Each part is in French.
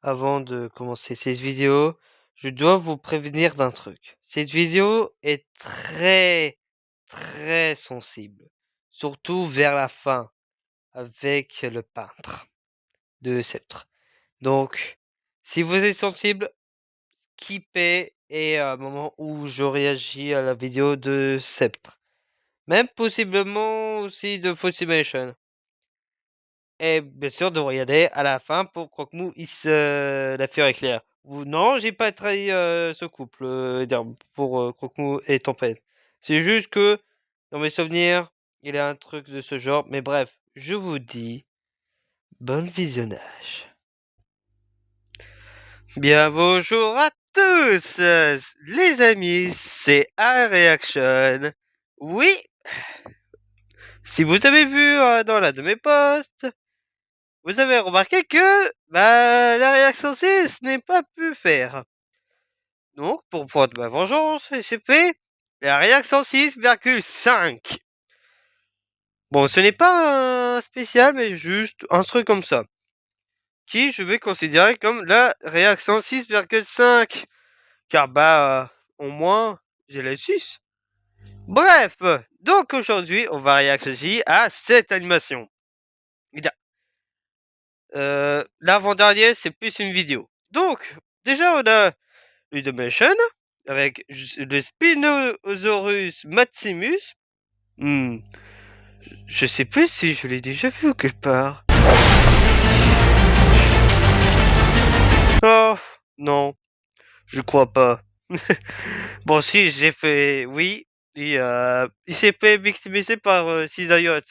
avant de commencer cette vidéo, je dois vous prévenir d'un truc. Cette vidéo est très sensible, surtout vers la fin, avec le peintre de Sceptre. Donc, si vous êtes sensible, skippez et à un moment où je réagis à la vidéo de Sceptre. Même possiblement aussi de Fossimation. Et bien sûr de regarder à la fin pour Croque-Mou l'affaire éclair. Ou non, j'ai pas trahi ce couple pour Croque-Mou et Tempête. C'est juste que dans mes souvenirs, il y a un truc de ce genre. Mais bref, je vous dis bon visionnage. Bien bonjour à tous, les amis, c'est A Reaction. Oui, si vous avez vu dans l'un de mes posts, vous avez remarqué que la réaction 6 n'est pas pu faire. Donc, pour prendre ma vengeance, j'ai fait la réaction 6,5. Bon, ce n'est pas un spécial, mais juste un truc comme ça. Qui je vais considérer comme la réaction 6,5. Car au moins, j'ai la 6. Bref, donc aujourd'hui, on va réagir à cette animation. L'avant-dernier, c'est plus une vidéo. Donc, déjà, on a Ludomation avec le Spinosaurus Maximus. Hmm, je sais plus si je l'ai déjà vu quelque part. Oh, non, je crois pas. Bon, si, j'ai fait. Oui, il s'est fait victimiser par Cisaiots.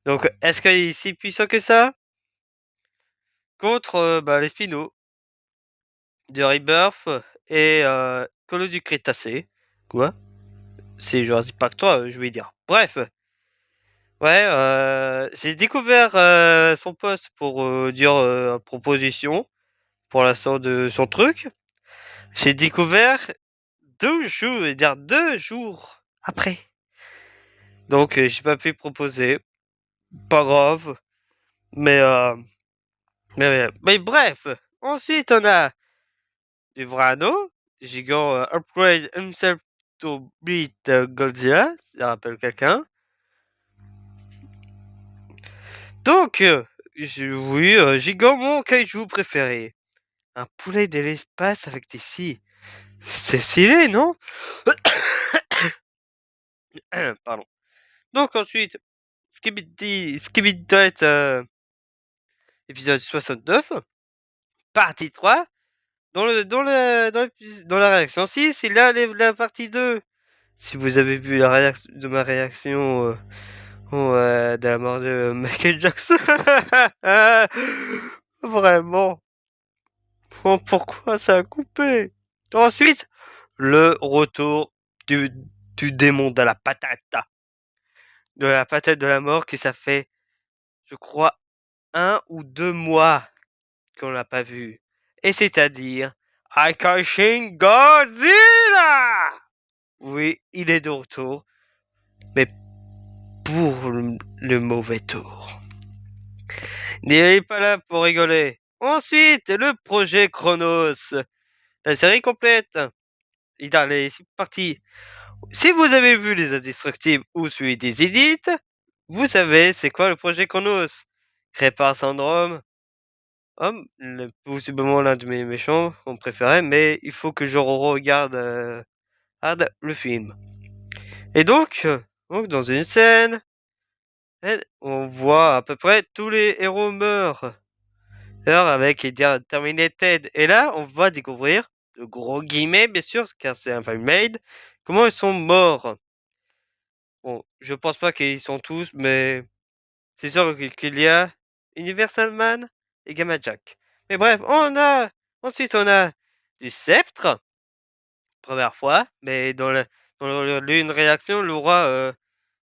Donc, est-ce qu'il est si puissant que ça contre les Spinos de Rebirth et Colo du Crétacé. Quoi? C'est Jurassic Park 3, je vais dire. Bref. Ouais, j'ai découvert son post pour dire proposition pour l'instant de son truc. J'ai découvert 2 jours après. Donc j'ai pas pu proposer. Pas grave. Mais bref. Ensuite on a du Vrano, gigant upgrade himself to beat Godzilla, ça rappelle quelqu'un. Donc, oui, gigant mon kaiju préféré. Un poulet de l'espace avec des scies. C'est stylé, non? Pardon. Donc ensuite, Skibidi Toilet, épisode 69, partie 3. Dans la réaction 6, il a la partie 2. Si vous avez vu la réaction de ma réaction de la mort de Michael Jackson. Vraiment. Oh, pourquoi ça a coupé? Ensuite, le retour du, du démon de la patate. De la patate de la mort qui ça fait, je crois, 1 ou 2 mois qu'on l'a pas vu. Et c'est-à-dire Akashin Godzilla. Oui, il est de retour, mais pour le mauvais tour. N'est pas là pour rigoler. Ensuite, le projet Chronos. La série complète. Allez, c'est parti. Si vous avez vu Les Indestructibles ou celui des Edits, vous savez c'est quoi le projet Chronos. Créé par Syndrome. Possiblement l'un de mes méchants, mon préféré, mais il faut que je regarde le film. Et donc dans une scène, on voit à peu près tous les héros meurent. Avec Terminated. Et là, on va découvrir, de gros guillemets, bien sûr, car c'est un fan-made, comment ils sont morts. Bon, je pense pas qu'ils sont tous, mais c'est sûr qu'il y a Universal Man et Gamma Jack. Mais bref, ensuite on a du Sceptre, première fois, mais l'une réaction, l'aura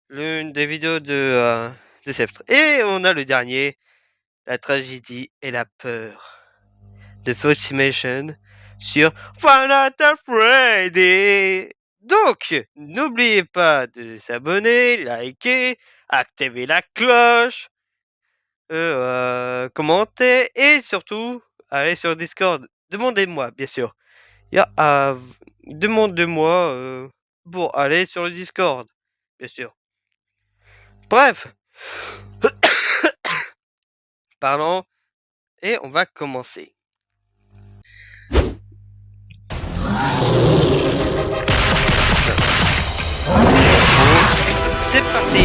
l'une des vidéos de Sceptre. Et on a le dernier, la tragédie et la peur de Fossimation sur Final Freddy. Donc, n'oubliez pas de s'abonner, liker, activer la cloche, commenter et surtout allez sur Discord. Demandez-moi, bien sûr. Demandez-moi pour aller sur le Discord, bien sûr. Bref. Parlons. Et on va commencer. C'est parti.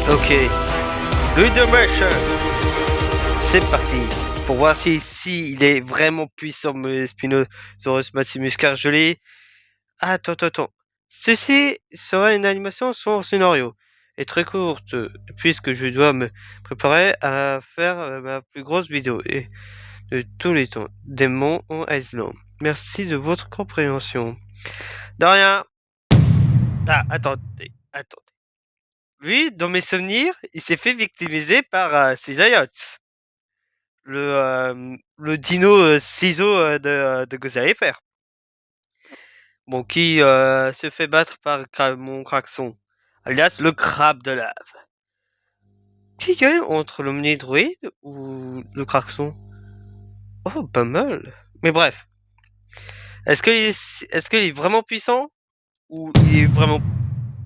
Ok. Ludomotion. C'est parti. Pour voir si il est vraiment puissant, le Spinosaurus Maximus, car je l'ai... Attends. Ceci sera une animation sans scénario et très courte, puisque je dois me préparer à faire ma plus grosse vidéo et de tous les temps, Démon en Island. Merci de votre compréhension. De rien. Attendez. Lui, dans mes souvenirs, il s'est fait victimiser par Cisaiots, le dino ciseau de Gozaifer. Bon, qui se fait battre par mon Kraxon, alias le crabe de lave. Qui gagne entre l'omnidroïde ou le Kraxon? Oh, pas mal. Mais bref. Est-ce qu'il est vraiment puissant ou il est vraiment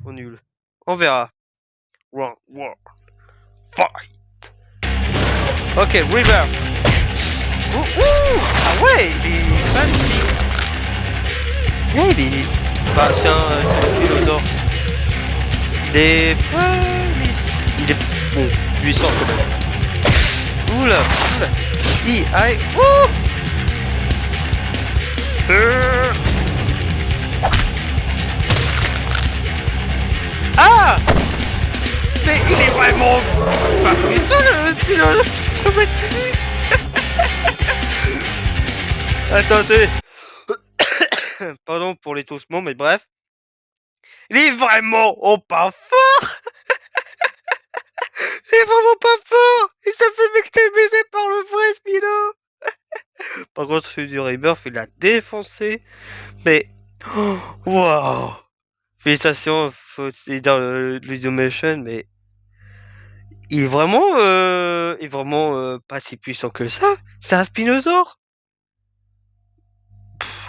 nul? On verra. Round one. Fight. Ok, River. Ah ouais, il est fancy. Yeah, Bah, c'est un philosophe. Il est bon, puissant quand même. Oula. Aïe. Ouh. Ah! Mais il est vraiment pas puissant le petit. Attendez. Pardon pour les toussements, mais bref. Il est vraiment pas fort. Il est vraiment pas fort. Il se fait victimiser par le vrai Spino. Par contre, celui du Rebirth, il l'a défoncé. Mais... Waouh. Félicitations, faut dans le Ludomotion, mais... Il est vraiment pas si puissant que ça. C'est un Spinosaure.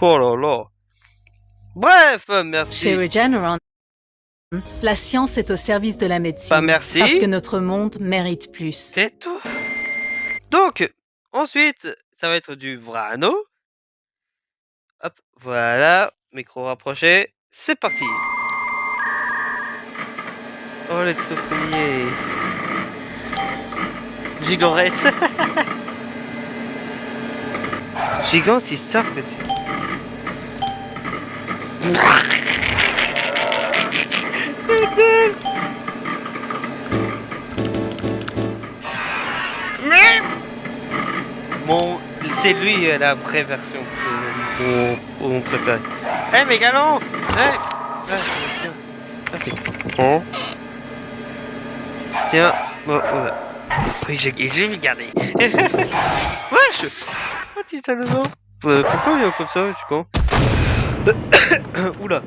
Oh là là. Bref, merci. Chez Regeneron, la science est au service de la médecine. Pas merci. Parce que notre monde mérite plus. C'est tout. Donc, ensuite, ça va être du Vrano. Hop, voilà. Micro rapproché. C'est parti. Oh, les tout premiers. Gigorette. Gigant, c'est ça, petit. Bon, c'est lui la vraie version que on préfère. Eh, Mégalon! Tiens. Ah, c'est bon. Tiens. Bon, voilà. Oui, j'ai vu garder. Wesh! Oh, Titanosaure. Pourquoi il est comme ça, je suis con? Oula.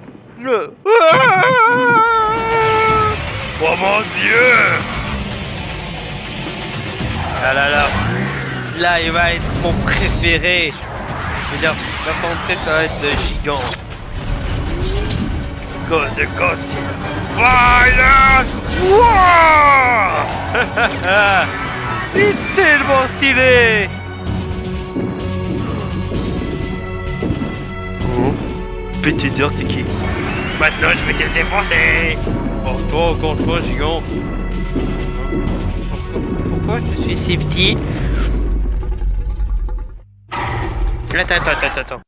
Oh mon dieu! Ah là là. Là, il va être mon préféré. Je veux dire, ma forme préférée être de gigant. God de Godzilla. Fire! War! Il est tellement stylé! Oh, petit Dirty. Maintenant, je vais te défoncer! Oh, toi, gigant. Pourquoi je suis si petit? Attends.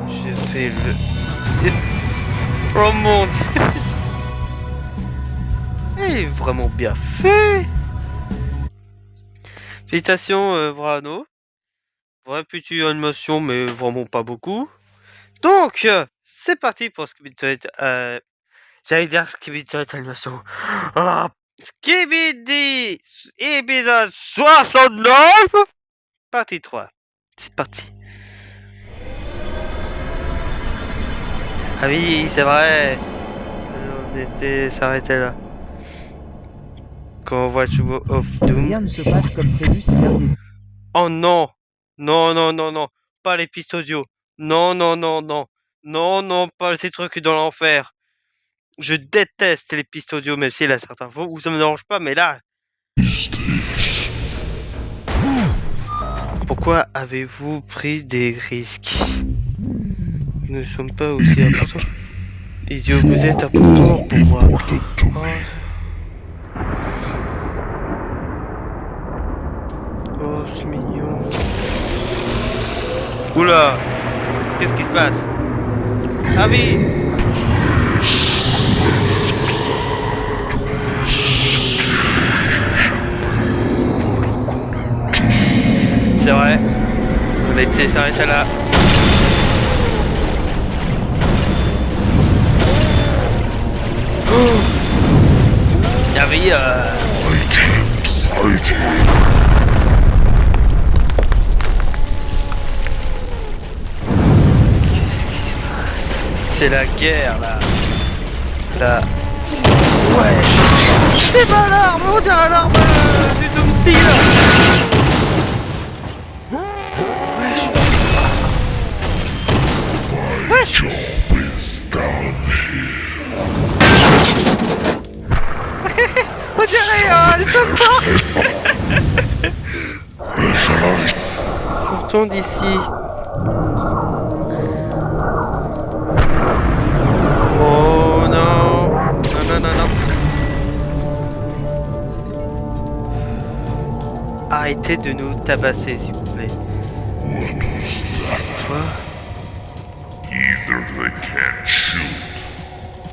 J'ai fait le... Oh mon dieu! Il est vraiment bien fait! Félicitations, Vrano. Vraie petite animation, mais vraiment pas beaucoup. Donc, c'est parti pour Skibidi. J'allais dire Skibidi animation. Ah, Skibidi épisode 69, partie 3. C'est parti. Ah oui, c'est vrai. On était s'arrêter là. Quand on voit Show of Doom. Rien ne se passe comme prévu ces derniers temps. Oh non! Non, non, non, non. Pas les pistes audio. Non, non, non, non. Non, non, pas ces trucs dans l'enfer. Je déteste les pistes audio, même si là, certains fois où ça me dérange pas, mais là. Pourquoi avez-vous pris des risques? Nous ne sommes pas aussi importants. Les yeux, vous êtes importants pour moi. Oh, c'est mignon. Oula! Qu'est-ce qui se passe? Ah oui! C'est vrai. On a été s'arrêter là. Oh! Il y avait Qu'est-ce qui se passe? C'est la guerre là. Là. Ouais. C'est pas l'arme, on dirait l'arme du Doomsteel. Wesh. On dirait les soldats. Sortons d'ici. Oh non. Non, non, non, non. Arrêtez de nous tabasser, s'il vous plaît. Toi? Either they can't shoot,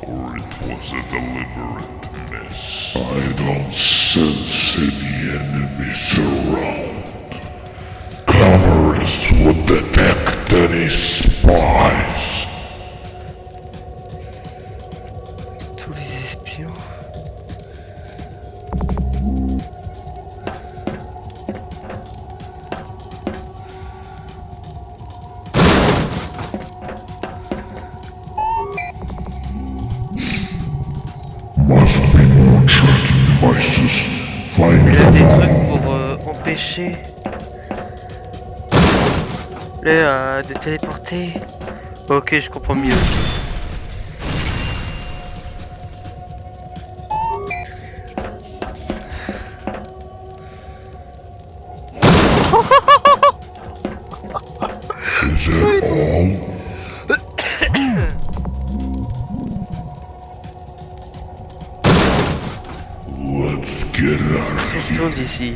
or it was a deliberate miss. I don't sense any enemies around. Cameras would detect any spies. Tous les espions. Must be more tracking devices. Find Il y a des them trucs all. pour empêcher de téléporter. Ok, je comprends mieux. Is it all? Let's get out of here. Sortons d'ici.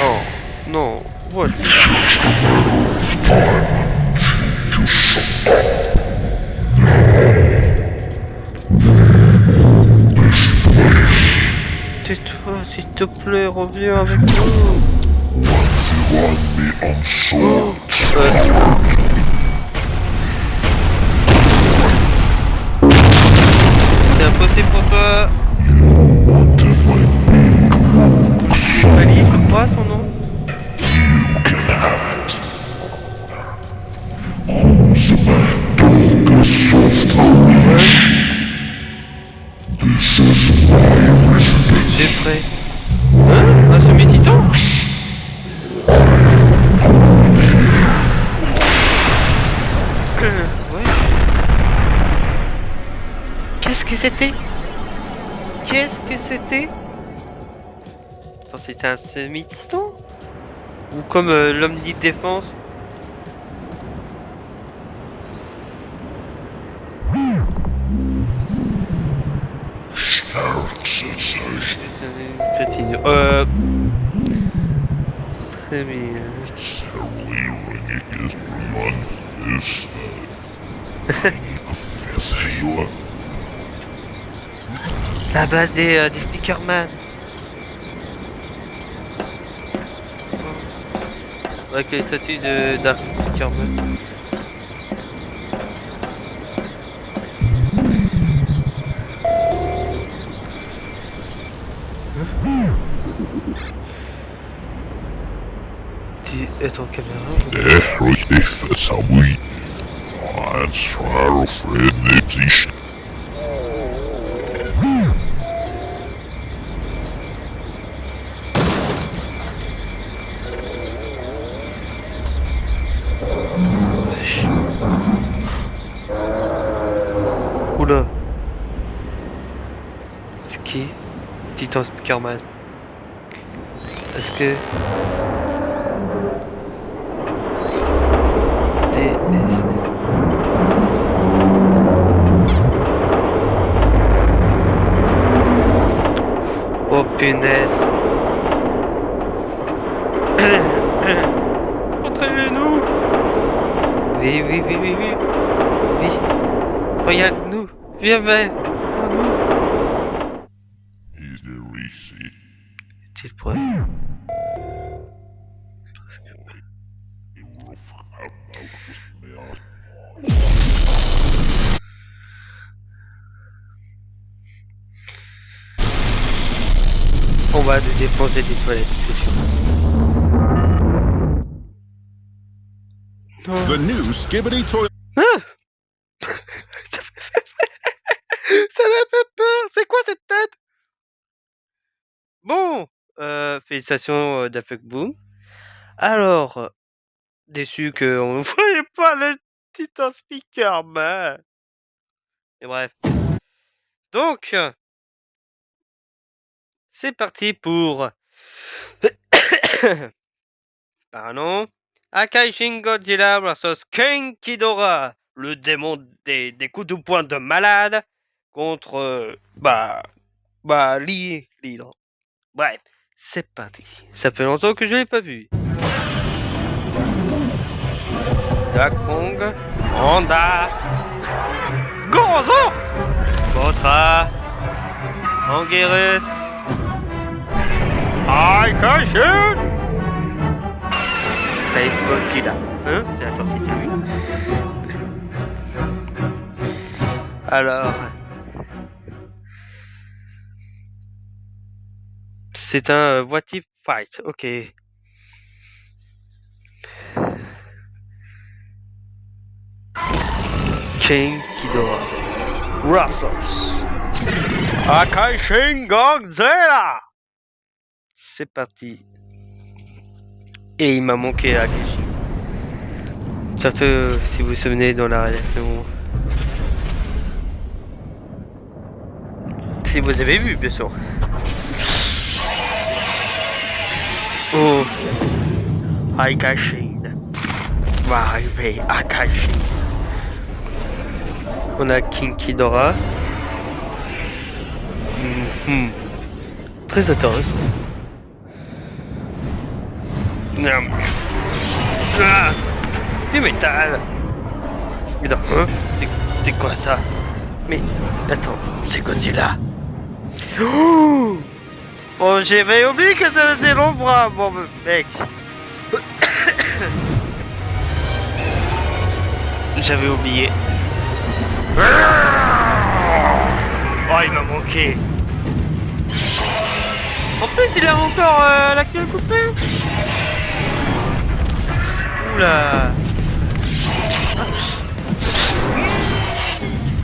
Oh, non. What? Tais-toi, s'il te plaît, reviens avec nous. Run me on swords. C'est impossible pour toi. Wanted my big rogue sword. Ali, je crois son nom. You can have it. Who's my dog of reach? This is my respect. J'ai prêt. Hein? Un semi-titan? Ouais. Qu'est-ce que c'était? Qu'est-ce que c'était? Attends, c'était un semi-titan? Ou comme l'homme dit défense? Platine. Très bien. La base des Speakerman. Avec les statues de Dark Speakerman. Tu es en caméra? Oula. C'est qui? Titan Speakerman. Est-ce que... TS... Oh punaise. Montrez-le-nous. Oui, oui, oui, oui, oui. Oui. Regarde-nous. Viens vers nous. Est-il prêt? On va nous défoncer des toilettes, c'est sûr. Non. The new Skibbity Toilet. Ah ça m'a fait peur. C'est quoi cette tête? Bon, félicitations Daft Boom. Alors, déçu qu'on ne voyait pas le Titan Speakerman. Et bref. Donc, c'est parti pour... Pardon. Akai Shin Godzilla vs King Ghidorah, le démon des coups de poing de malade contre l'hydre. Bref, c'est parti. Ça fait longtemps que je l'ai pas vu. Dakong, Honda, Gorozo, Mothra, Anguirus, Aikaishin, Space Godzilla. Hein? Attends, si t'as vu. Alors... C'est un what if fight, ok. King Ghidorah. Rassos. Akai Shin Godzilla. C'est parti. Et il m'a manqué Akashi. Surtout si vous vous souvenez dans la rédaction. Si vous avez vu, bien sûr. Oh, Aikashi. Va arriver Akashi. On a King Ghidorah. Très intéressant. Ah, du métal. Hein? C'est quoi ça? Mais attends, c'est Godzilla. Oh, bon, j'avais oublié que ça était long bras, bon mec. J'avais oublié. Oh, il m'a manqué. En plus, il a encore la queue coupée. Oula.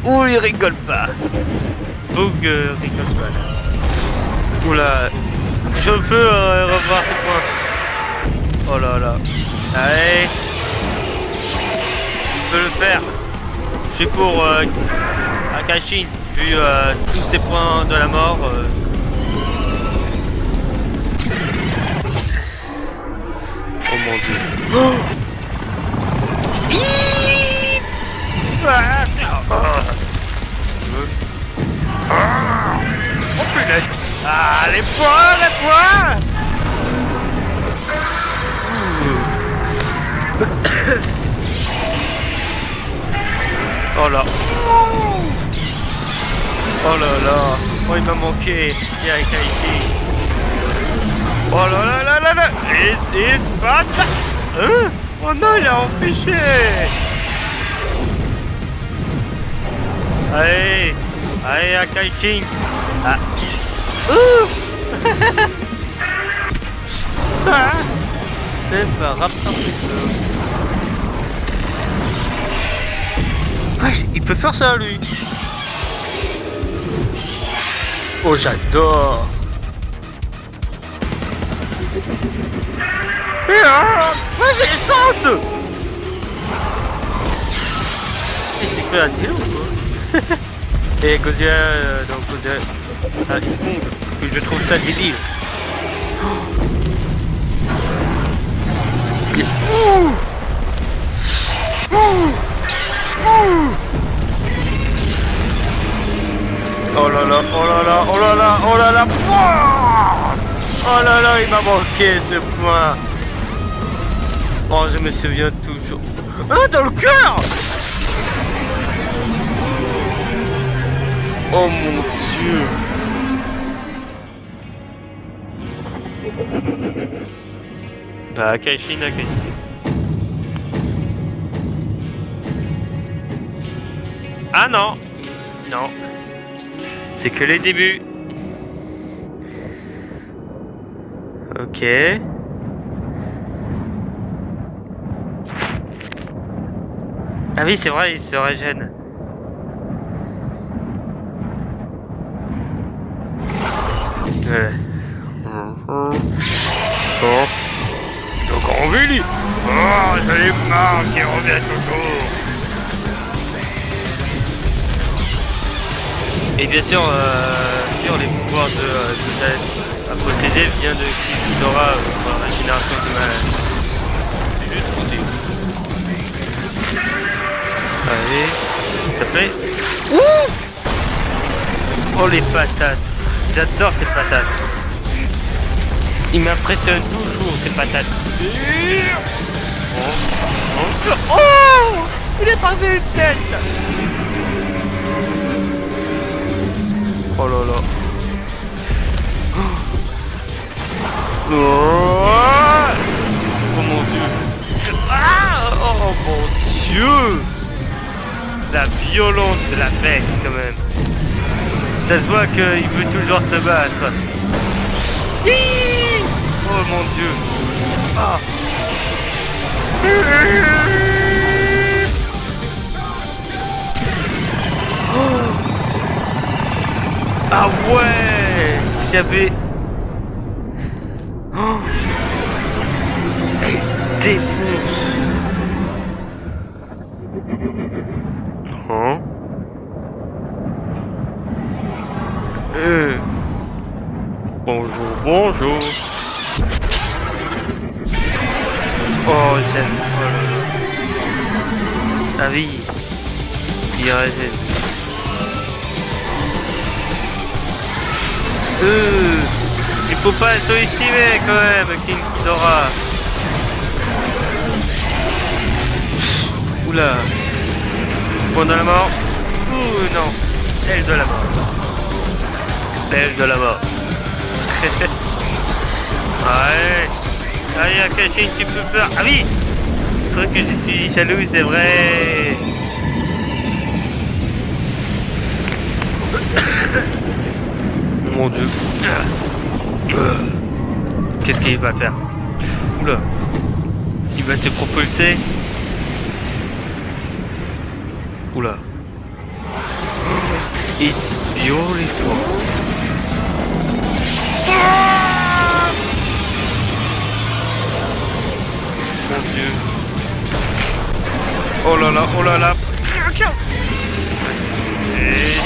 Ouh, il rigole pas. Boug rigole pas là. Oula. Je peux revoir ses points. Oh là là. Allez. Je peux le faire. Je suis pour Akashi. Vu tous ces points de la mort. Oh mon dieu. Oh, oh punaise. Ah, les points, les points. Oh là. Oh là là. Oh, il m'a manqué. Il y a Kaiki. Oh là là là là là. It's bad. Hein? Oh non, il a empêché. Allez. Allez, Akai King. Ah. Ah. C'est pas rapide. Wesh, il peut faire ça lui. Oh j'adore. Vas-y, saute. Il s'est fait attirer ou quoi? Et Godzilla, donc Godzilla, il se monte, que je trouve ça débile. Oh là là, oh là là, oh là là, oh là là, oh là là, il m'a manqué ce point. Oh, je me souviens toujours. Ah, dans le cœur. Oh mon dieu. Bah, Akashi Nagari. Ah non. Non. C'est que les débuts. Ok. Ah oui, c'est vrai, il se régène. Ouais. Bon. Donc on veut lui. Oh, j'en ai marre qu'il revienne toujours. Et bien sûr, sur les pouvoirs de posséder vient de Ghidorah par la génération du mal. C'est juste pour dire. Allez, s'il te plaît. Ouh! Oh les patates. J'adore ces patates. Il m'impressionne toujours ces patates. Oh! Il est parti une tête! Oh là là. Oh mon dieu. Ah! Oh mon dieu. La violence de la bête quand même. Ça se voit qu'il veut toujours se battre. Oh mon dieu. Ah. Oh. Ah ouais. J'avais... Oh. Elle défonce. Hein? Bonjour, bonjour. Oh, j'aime. Oh là là. Ah oui. Il résine. Il faut pas sous-estimer quand même King Ghidorah. Oula. Point de la mort. Ouh non. Celle de la mort. Belle de la mort. Ouais. Allez Akashi, tu peux faire. Ah oui. C'est vrai que je suis jaloux, c'est vrai. Mon dieu. Qu'est-ce qu'il va faire? Oula. Il va se propulser. Oula. It's beautiful. Mon dieu. Oh là là, oh là là. Et...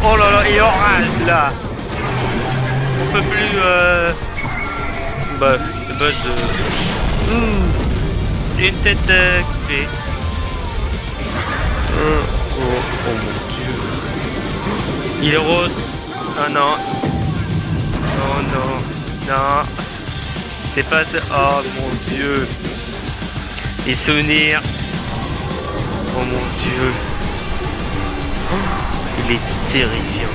Oh là là, et orange là. On peut plus bah, le boss de... Une tête coupée. Oh mon dieu. Il est rose. Ah non. Oh non. Non. C'est pas ça. Oh mon dieu. Les souvenirs. Oh mon dieu. Il est terrifiant.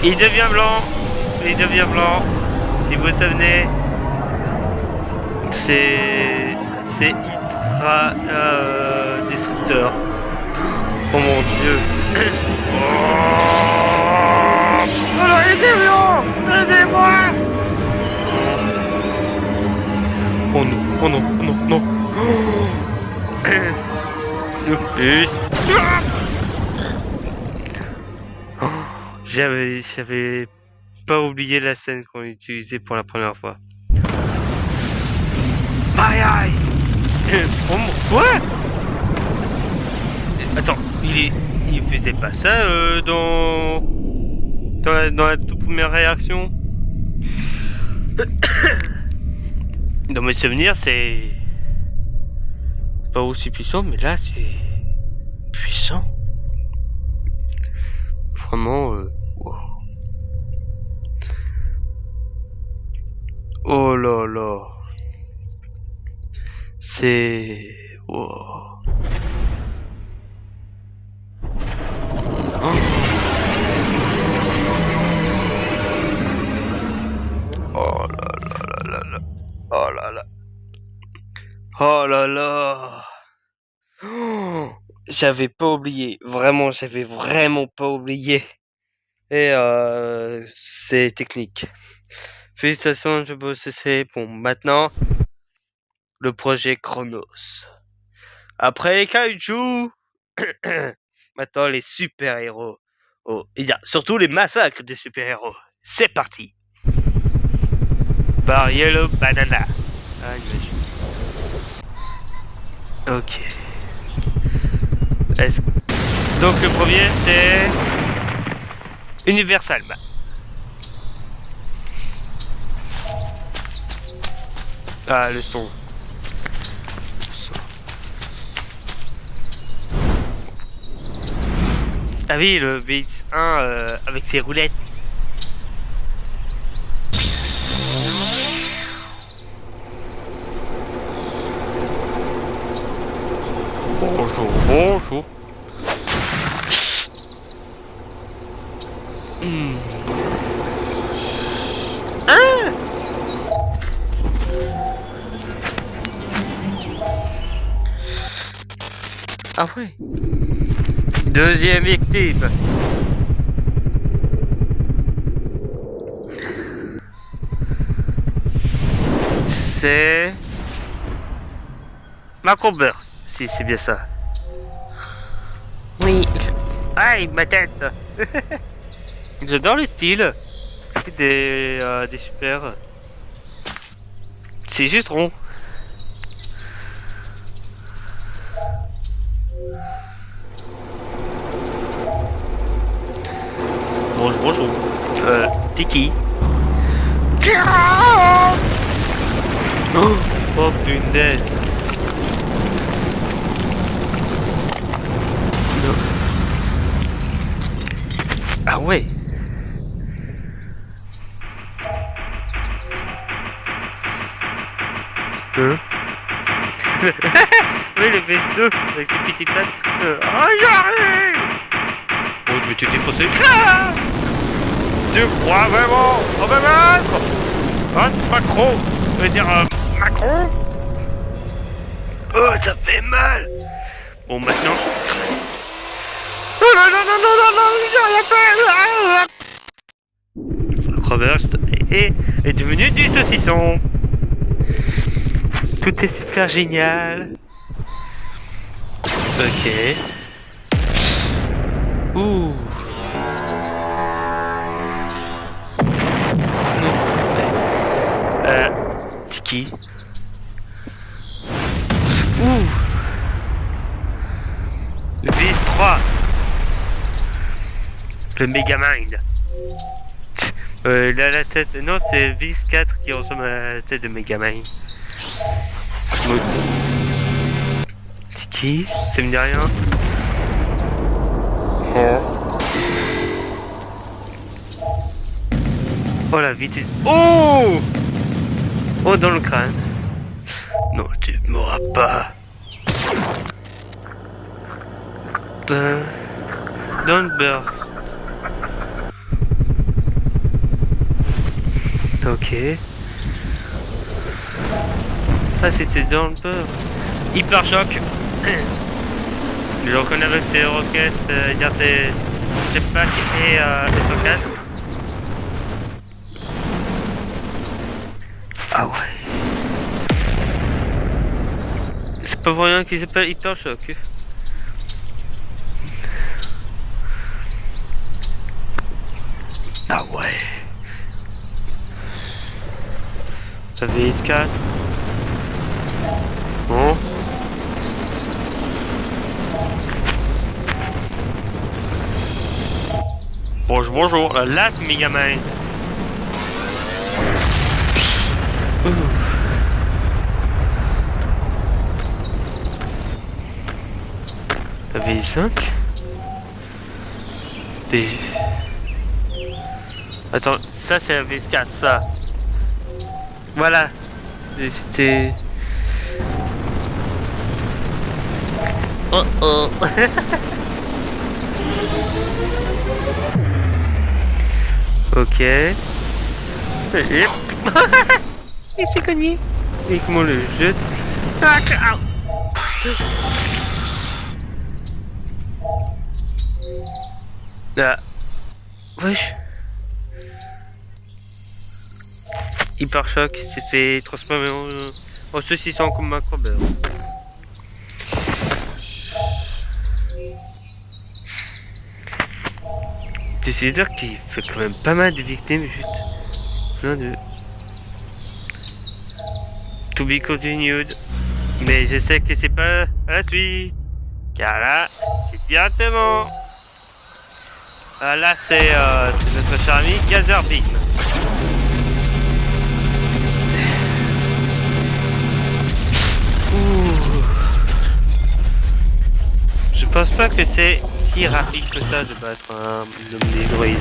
Il devient blanc. Il devient blanc. Si vous vous souvenez. C'est ultra destructeur. Oh mon dieu. Oh, alors aidez-moi. Aidez-moi. Oh non, oh non, oh non, non. Et- Oh, j'avais pas oublié la scène qu'on utilisait pour la première fois. My eyes! Oh mon... Quoi? Attends, il faisait pas ça dans la toute première réaction. Dans mes souvenirs, c'est pas aussi puissant, mais là, c'est puissant. Vraiment, wow. Oh là là. C'est... Wow. Oh. Oh là là là là là. Oh là là. Oh là là. Oh, j'avais pas oublié. Vraiment, j'avais vraiment pas oublié. Et c'est technique. Félicitations, je peux cesser. Bon, maintenant, le projet Chronos. Après les kaiju, maintenant les super-héros. Oh, il y a surtout les massacres des super-héros. C'est parti. Par Yellow Banana. Ah, j'imagine. Ok. Donc le premier c'est Universal Man. Ah, le son. Ah oui, le VX1 avec ses roulettes. Bonjour, bonjour. Ah! Ah ouais. Deuxième victime. C'est Macroburst, si c'est bien ça. Oui. Aïe, ma tête. J'adore le style des super. C'est juste rond. Bonjour, bonjour. T'es qui? Oh, oh punaise. Non. Ah ouais. Hein? Oui, le PS2 avec ses petites pattes. Ah, j'arrive. Oh, je vais te défoncer. Ah, tu crois vraiment? On va mettre Macron. Je veux dire Macron. Oh, ça fait mal. Bon, maintenant. Non, non, non, non, non, non, non, j'ai rien fait. Robert est devenu du saucisson. Tout est super génial. Ok. Ouh. Tiki. Ouh. Le PS3. Le Megamind. Là, la tête. Non, c'est le VX4 qui ressemble à la tête de Megamind. C'est qui? Ça me dit rien. Oh. Oh la vitesse. Oh! Oh, dans le crâne. Non, tu m'auras pas. Don't burst. Ok. Ah, c'était dans le burst. Hyper choc. Donc on a avec ses roquettes, dire ses jetpacks et son casque. Ah ouais. Pas pour rien qui s'appelle Hyper Choc. Ah ouais. Ça fait S4. Bon. Bonjour, là c'est Megaman. La V5. Attends, ça c'est la V4, ça. Voilà. C'était... Oh oh. Ok. Il s'est cogné. Et comment le jette? Là. Wesh. Hyper Choc s'est fait transformer en saucisson comme macrobeur. C'est dire qu'il fait quand même pas mal de victimes, juste plein de... To be continued. Mais je sais que c'est pas à la suite. Car là, c'est directement... là, c'est notre cher ami Gazerbeam. Je pense pas que c'est si rapide que ça de battre un omnidroïde.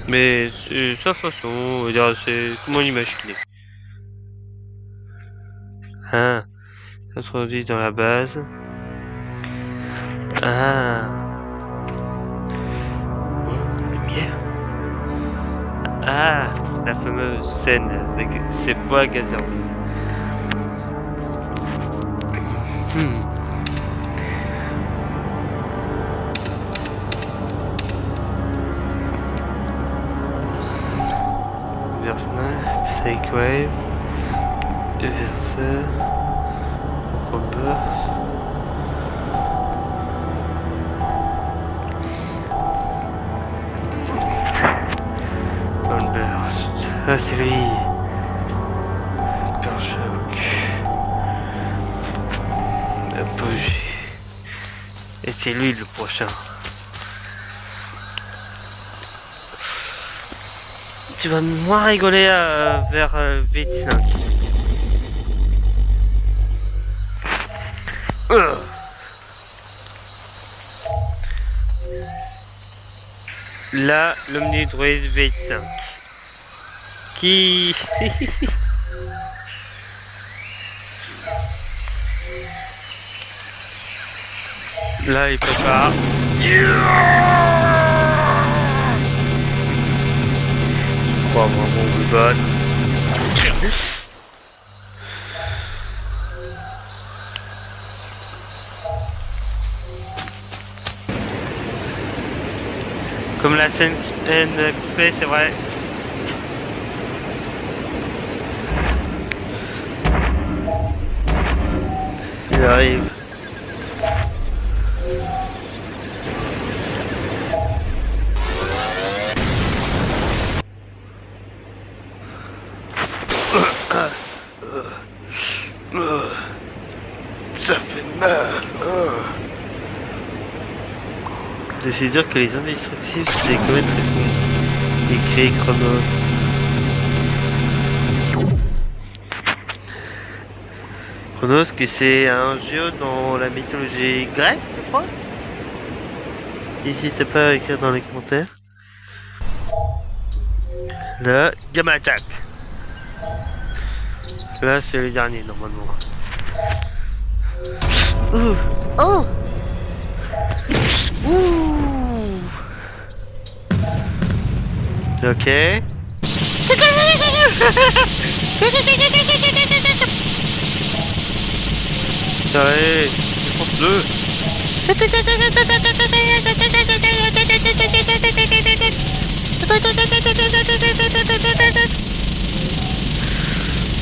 Mais c'est sa façon, on va dire, c'est comment l'imaginer. Ah, introduit dans la base. Ah, lumière. Ah, la fameuse scène avec ces bois gazeux. Psychwave, Verseur, Robert. Burst. Ah, c'est lui. Hyper Choc. Apogée. Et c'est lui le prochain. Tu vas moins rigoler vers V5. Là, l'Omnidroid V5. Qui... Là, il prépare. Pas vraiment le battre. Comme la scène coupée, c'est vrai. Il arrive. Ça fait mal. Je sais dire que les indestructibles c'est des comètes très sombres. Écrit Chronos. Chronos, que c'est un dieu dans la mythologie grecque, je crois. N'hésitez pas à écrire dans les commentaires. Là, Gamma Attack. Là, c'est le dernier normalement. Oh! Ouh! Ok. Allez, défonce-le.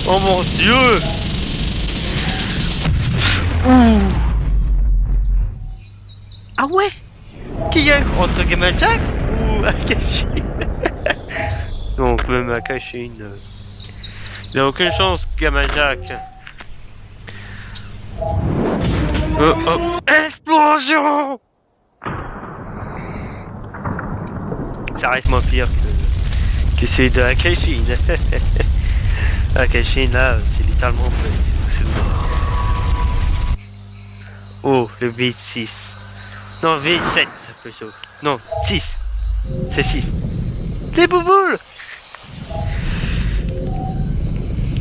Oh mon dieu! Ouh. Ah ouais. Qui gagne entre Game Jack ou Akashi? Donc même Akashi, il n'a aucune chance, Game Jack. Oh oh. Explosion. Ça reste moins pire que celui de Akashi. Akashi là, c'est littéralement c'est oh, le V6. Non, V7 plutôt. Non, 6. C'est 6. Les bouboules.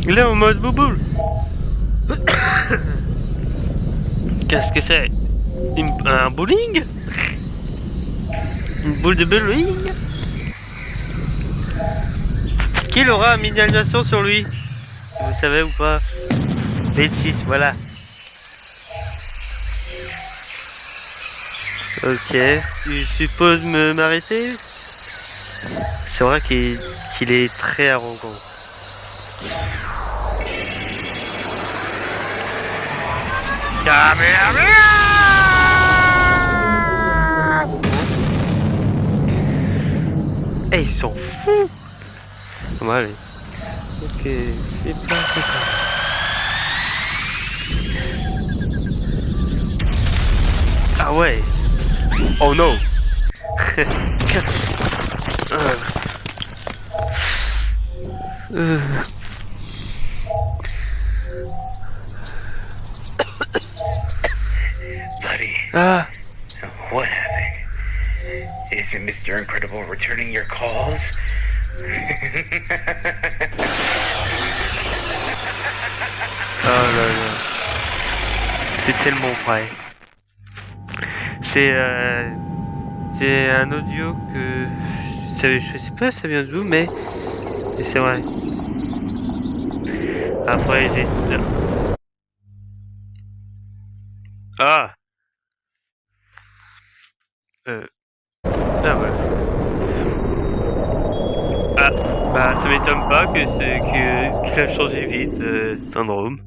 Il est en mode bouboule. Qu'est-ce que c'est? Un bowling? Une boule de bowling? Qui aura une animation sur lui? Vous savez ou pas? V6, voilà. Ok, je suppose m'arrêter. C'est vrai qu'il est très arrogant. Eh, ils s'en foutent. Bon, allez. Ok, c'est pas ça. Ah ouais. Oh no. Buddy, Ah. what happened? Isn't Mr. Incredible returning your calls? Oh là là. C'est tellement vrai. C'est un audio que je sais pas ça vient d'où, mais c'est vrai. Après j'ai... Ah. Ah ouais. Ah, bah ça m'étonne pas qu'il a changé vite, syndrome.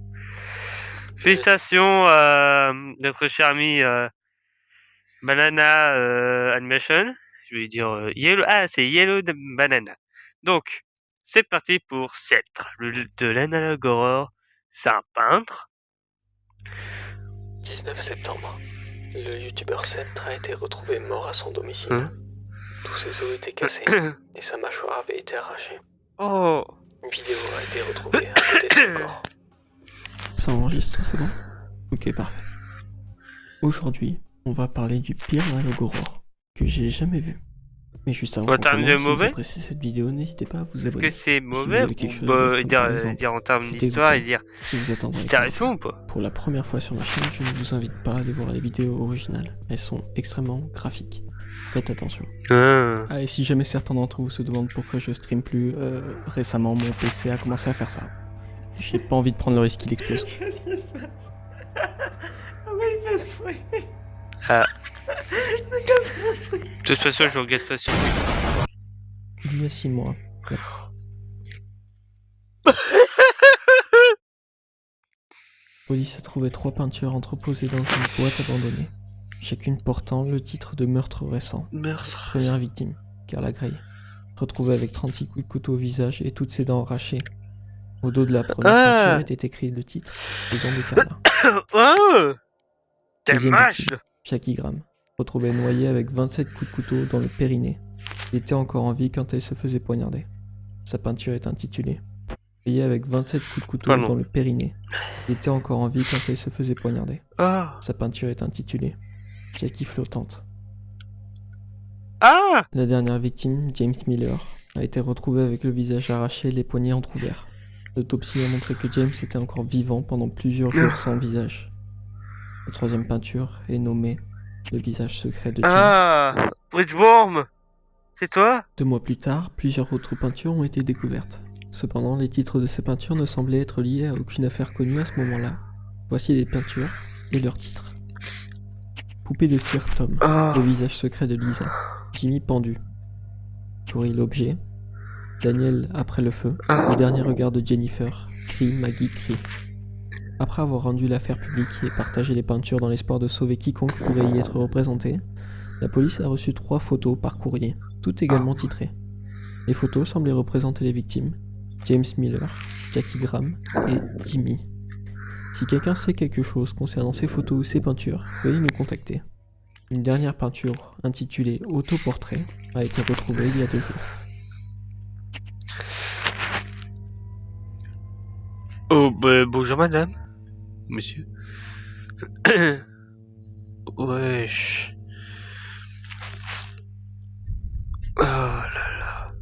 Félicitations à notre cher ami Banana Animation. Je vais dire Yellow. Ah, c'est Yellow Banana. Donc, c'est parti pour Sceptre, de l'analogue horror. C'est un peintre. 19 septembre. Le youtubeur Sceptre a été retrouvé mort à son domicile. Hein? Tous ses os étaient cassés et sa mâchoire avait été arrachée. Oh. Une vidéo a été retrouvée à côté de son corps. Ça enregistre, c'est bon? Ok, parfait. Aujourd'hui, on va parler du pire analogue horror que j'ai jamais vu. Mais juste avant En qu'on termes de commence, si vous mauvais? appréciez cette vidéo, n'hésitez pas à vous Est-ce abonner. que c'est Si vous mauvais avez quelque chose ou à dire, comme par exemple, dire en termes c'est d'histoire et dégoûtant, dire si vous êtes en c'est terrifiant ou pas? Pour la première fois sur ma chaîne, je ne vous invite pas à aller voir les vidéos originales. Elles sont extrêmement graphiques. Faites attention. Ah. Ah, et si jamais certains d'entre vous se demandent pourquoi je stream plus, récemment mon PC a commencé à faire ça. J'ai pas envie de prendre le risque qu'il explose. Qu'est-ce qui se passe? Pourquoi il fait ce bruit? Ah. C'est qu'est-ce que De toute façon, je regrette pas sur lui. Il y a 6 mois, police a trouvé 3 peintures entreposées dans une boîte abandonnée, chacune portant le titre de meurtre récent. Meurtre. Première victime, Carla Gray, retrouvée avec 36 coups de couteau au visage et toutes ses dents arrachées. Au dos de la première peinture était écrit le titre, Les dents de Carla. Oh. T'es Deuxième mâche. victime, Jackie Graham, retrouvée noyée avec 27 coups de couteau dans le périnée. Elle était encore en vie quand elle se faisait poignarder. Sa peinture est intitulée Noyée avec 27 coups de couteau Pardon. dans le périnée. Elle était encore en vie quand elle se faisait poignarder. Ah. Sa peinture est intitulée Jackie flottante. Ah. La dernière victime, James Miller, a été retrouvée avec le visage arraché et les poignets entrouverts. L'autopsie a montré que James était encore vivant pendant plusieurs jours sans visage. La troisième peinture est nommée Le visage secret de James. Ah. Bridgeworm. C'est toi? 2 mois plus tard, plusieurs autres peintures ont été découvertes. Cependant, les titres de ces peintures ne semblaient être liés à aucune affaire connue à ce moment-là. Voici les peintures et leurs titres. Poupée de cire Tom, Ah. Le visage secret de Lisa, Jimmy pendu, Cory l'objet, Daniel après le feu, Le dernier regard de Jennifer, Crie Maggie crie. Après avoir rendu l'affaire publique et partagé les peintures dans l'espoir de sauver quiconque pourrait y être représenté, la police a reçu 3 photos par courrier, toutes également titrées. Les photos semblaient représenter les victimes, James Miller, Jackie Graham et Jimmy. Si quelqu'un sait quelque chose concernant ces photos ou ces peintures, veuillez nous contacter. Une dernière peinture, intitulée Autoportrait, a été retrouvée il y a 2 jours. Oh, bonjour madame. Monsieur. Wesh. Oh là.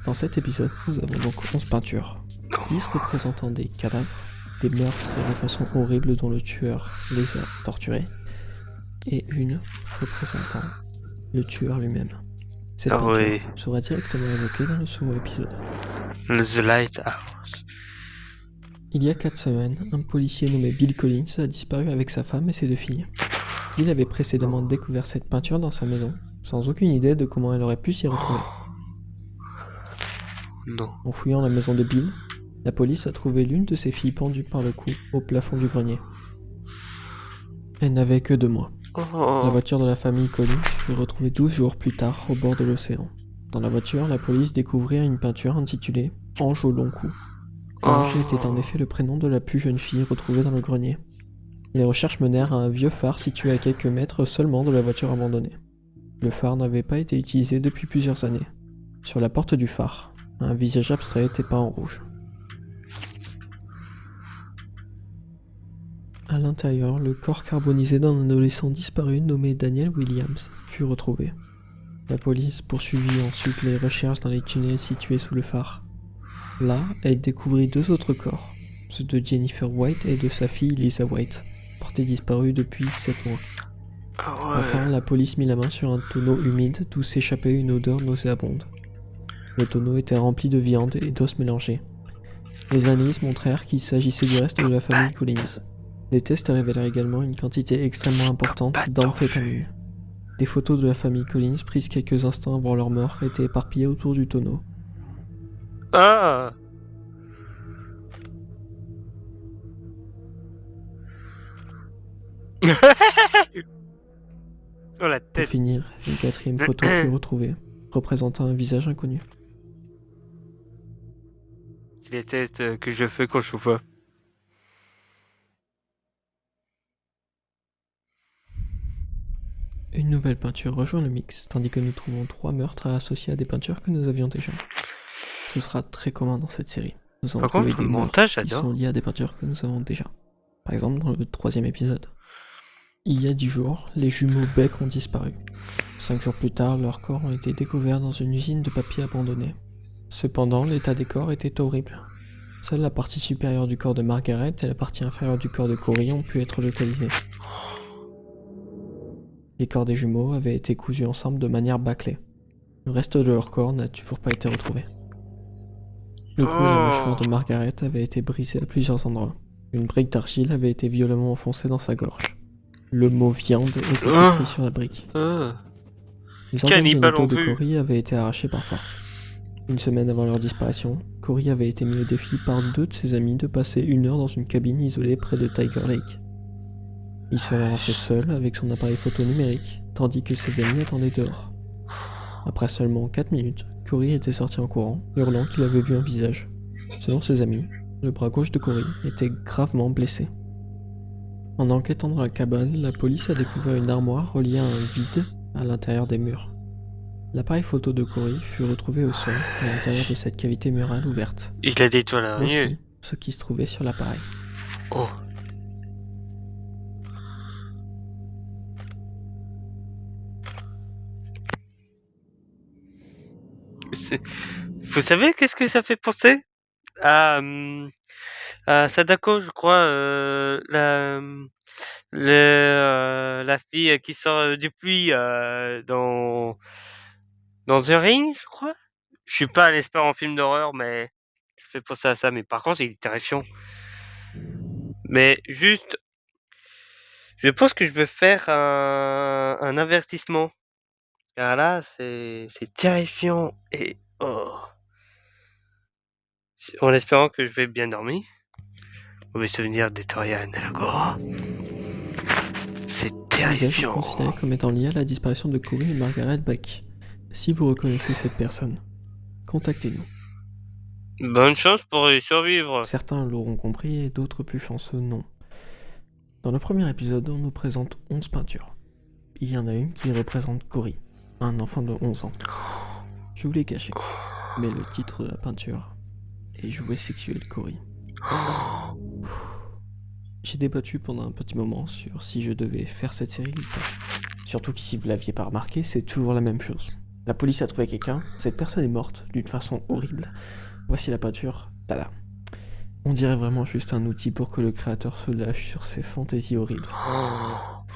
Dans cet épisode, nous avons donc 11 peintures, 10 représentant des cadavres, des meurtres et des façons horribles dont le tueur les a torturés, et une représentant le tueur lui-même. Cette peinture oui. sera directement évoquée dans le second épisode. The Lighthouse. Il y a 4 semaines, un policier nommé Bill Collins a disparu avec sa femme et ses 2 filles. Bill avait précédemment découvert cette peinture dans sa maison, sans aucune idée de comment elle aurait pu s'y retrouver. Non. En fouillant la maison de Bill, la police a trouvé l'une de ses filles pendue par le cou au plafond du grenier. Elle n'avait que 2 mois. Oh. La voiture de la famille Collins fut retrouvée 12 jours plus tard au bord de l'océan. Dans la voiture, la police découvrit une peinture intitulée « Ange au long cou ». Ange était en effet le prénom de la plus jeune fille retrouvée dans le grenier. Les recherches menèrent à un vieux phare situé à quelques mètres seulement de la voiture abandonnée. Le phare n'avait pas été utilisé depuis plusieurs années. Sur la porte du phare, un visage abstrait était peint en rouge. À l'intérieur, le corps carbonisé d'un adolescent disparu nommé Daniel Williams fut retrouvé. La police poursuivit ensuite les recherches dans les tunnels situés sous le phare. Là, elle découvrit 2 autres corps, ceux de Jennifer White et de sa fille Lisa White, portés disparus depuis 7 mois. Enfin, la police mit la main sur un tonneau humide d'où s'échappait une odeur nauséabonde. Le tonneau était rempli de viande et d'os mélangés. Les analyses montrèrent qu'il s'agissait du reste de la famille Collins. Les tests révélèrent également une quantité extrêmement importante d'amphétamine. Des photos de la famille Collins prises quelques instants avant leur mort étaient éparpillées autour du tonneau. Ah. Oh la Pour tête. finir, une 4e photo fut retrouvée, représentant un visage inconnu. C'est les têtes que je fais quand je suis pas. Une nouvelle peinture rejoint le mix, tandis que nous trouvons 3 meurtres associés à des peintures que nous avions déjà. Ce sera très commun dans cette série. Nous allons Par trouver contre, des le meurtres montage, qui j'adore. sont liés à des peintures que nous avons déjà. Par exemple, dans le 3e épisode. Il y a 10 jours, les jumeaux Beck ont disparu. 5 jours plus tard, leurs corps ont été découverts dans une usine de papier abandonnée. Cependant, l'état des corps était horrible. Seule la partie supérieure du corps de Margaret et la partie inférieure du corps de Corey ont pu être localisés. Les corps des jumeaux avaient été cousus ensemble de manière bâclée. Le reste de leur corps n'a toujours pas été retrouvé. Le cou et la mâchoire de Margaret avaient été brisés à plusieurs endroits. Une brique d'argile avait été violemment enfoncée dans sa gorge. Le mot viande était écrit sur la brique. Les organes Cannibale génitaux en de vue. Corey avaient été arrachés par force. Une semaine avant leur disparition, Corey avait été mis au défi par 2 de ses amis de passer 1 heure dans une cabine isolée près de Tiger Lake. Il serait rentré seul avec son appareil photo numérique, tandis que ses amis attendaient dehors. Après seulement 4 minutes, Corey était sorti en courant, hurlant qu'il avait vu un visage. Selon ses amis, le bras gauche de Corey était gravement blessé. En enquêtant dans la cabane, la police a découvert une armoire reliée à un vide à l'intérieur des murs. L'appareil photo de Corey fut retrouvé au sol, à l'intérieur de cette cavité murale ouverte. Il a des toiles à Voici ce qui se trouvait sur l'appareil. Oh. Vous savez qu'est-ce que ça fait penser à Sadako, je crois, la fille qui sort du puits dans The Ring, je crois. Je suis pas un expert en film d'horreur, mais ça fait penser à ça. Mais par contre, il est terrifiant. Mais juste, je pense que je vais faire un avertissement. Car là, c'est terrifiant et oh. En espérant que je vais bien dormir. Mauvais souvenir de Torian Delagora. C'est Le visage est terrifiant. considéré comme étant lié à la disparition de Corey et Margaret Beck. Si vous reconnaissez cette personne, contactez-nous. Bonne chance pour y survivre. Certains l'auront compris et d'autres plus chanceux non. Dans le premier épisode, on nous présente 11 peintures. Il y en a une qui représente Corey, un enfant de 11 ans. Je vous l'ai caché, mais le titre de la peinture est Jouet sexuel Corey. J'ai débattu pendant un petit moment sur si je devais faire cette série ou pas. Surtout que si vous l'aviez pas remarqué, c'est toujours la même chose. La police a trouvé quelqu'un, cette personne est morte d'une façon horrible. Voici la peinture, tada. On dirait vraiment juste un outil pour que le créateur se lâche sur ses fantaisies horribles.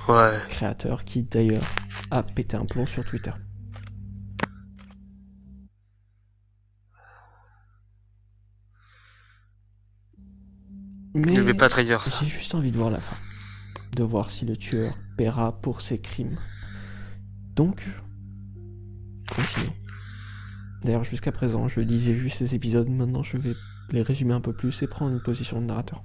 Ouais. Créateur qui d'ailleurs a pété un plomb sur Twitter. Mais Je vais pas te dire. j'ai juste envie de voir la fin. De voir si le tueur paiera pour ses crimes. Donc, continuons. D'ailleurs, jusqu'à présent, je lisais juste ces épisodes, maintenant je vais les résumer un peu plus et prendre une position de narrateur.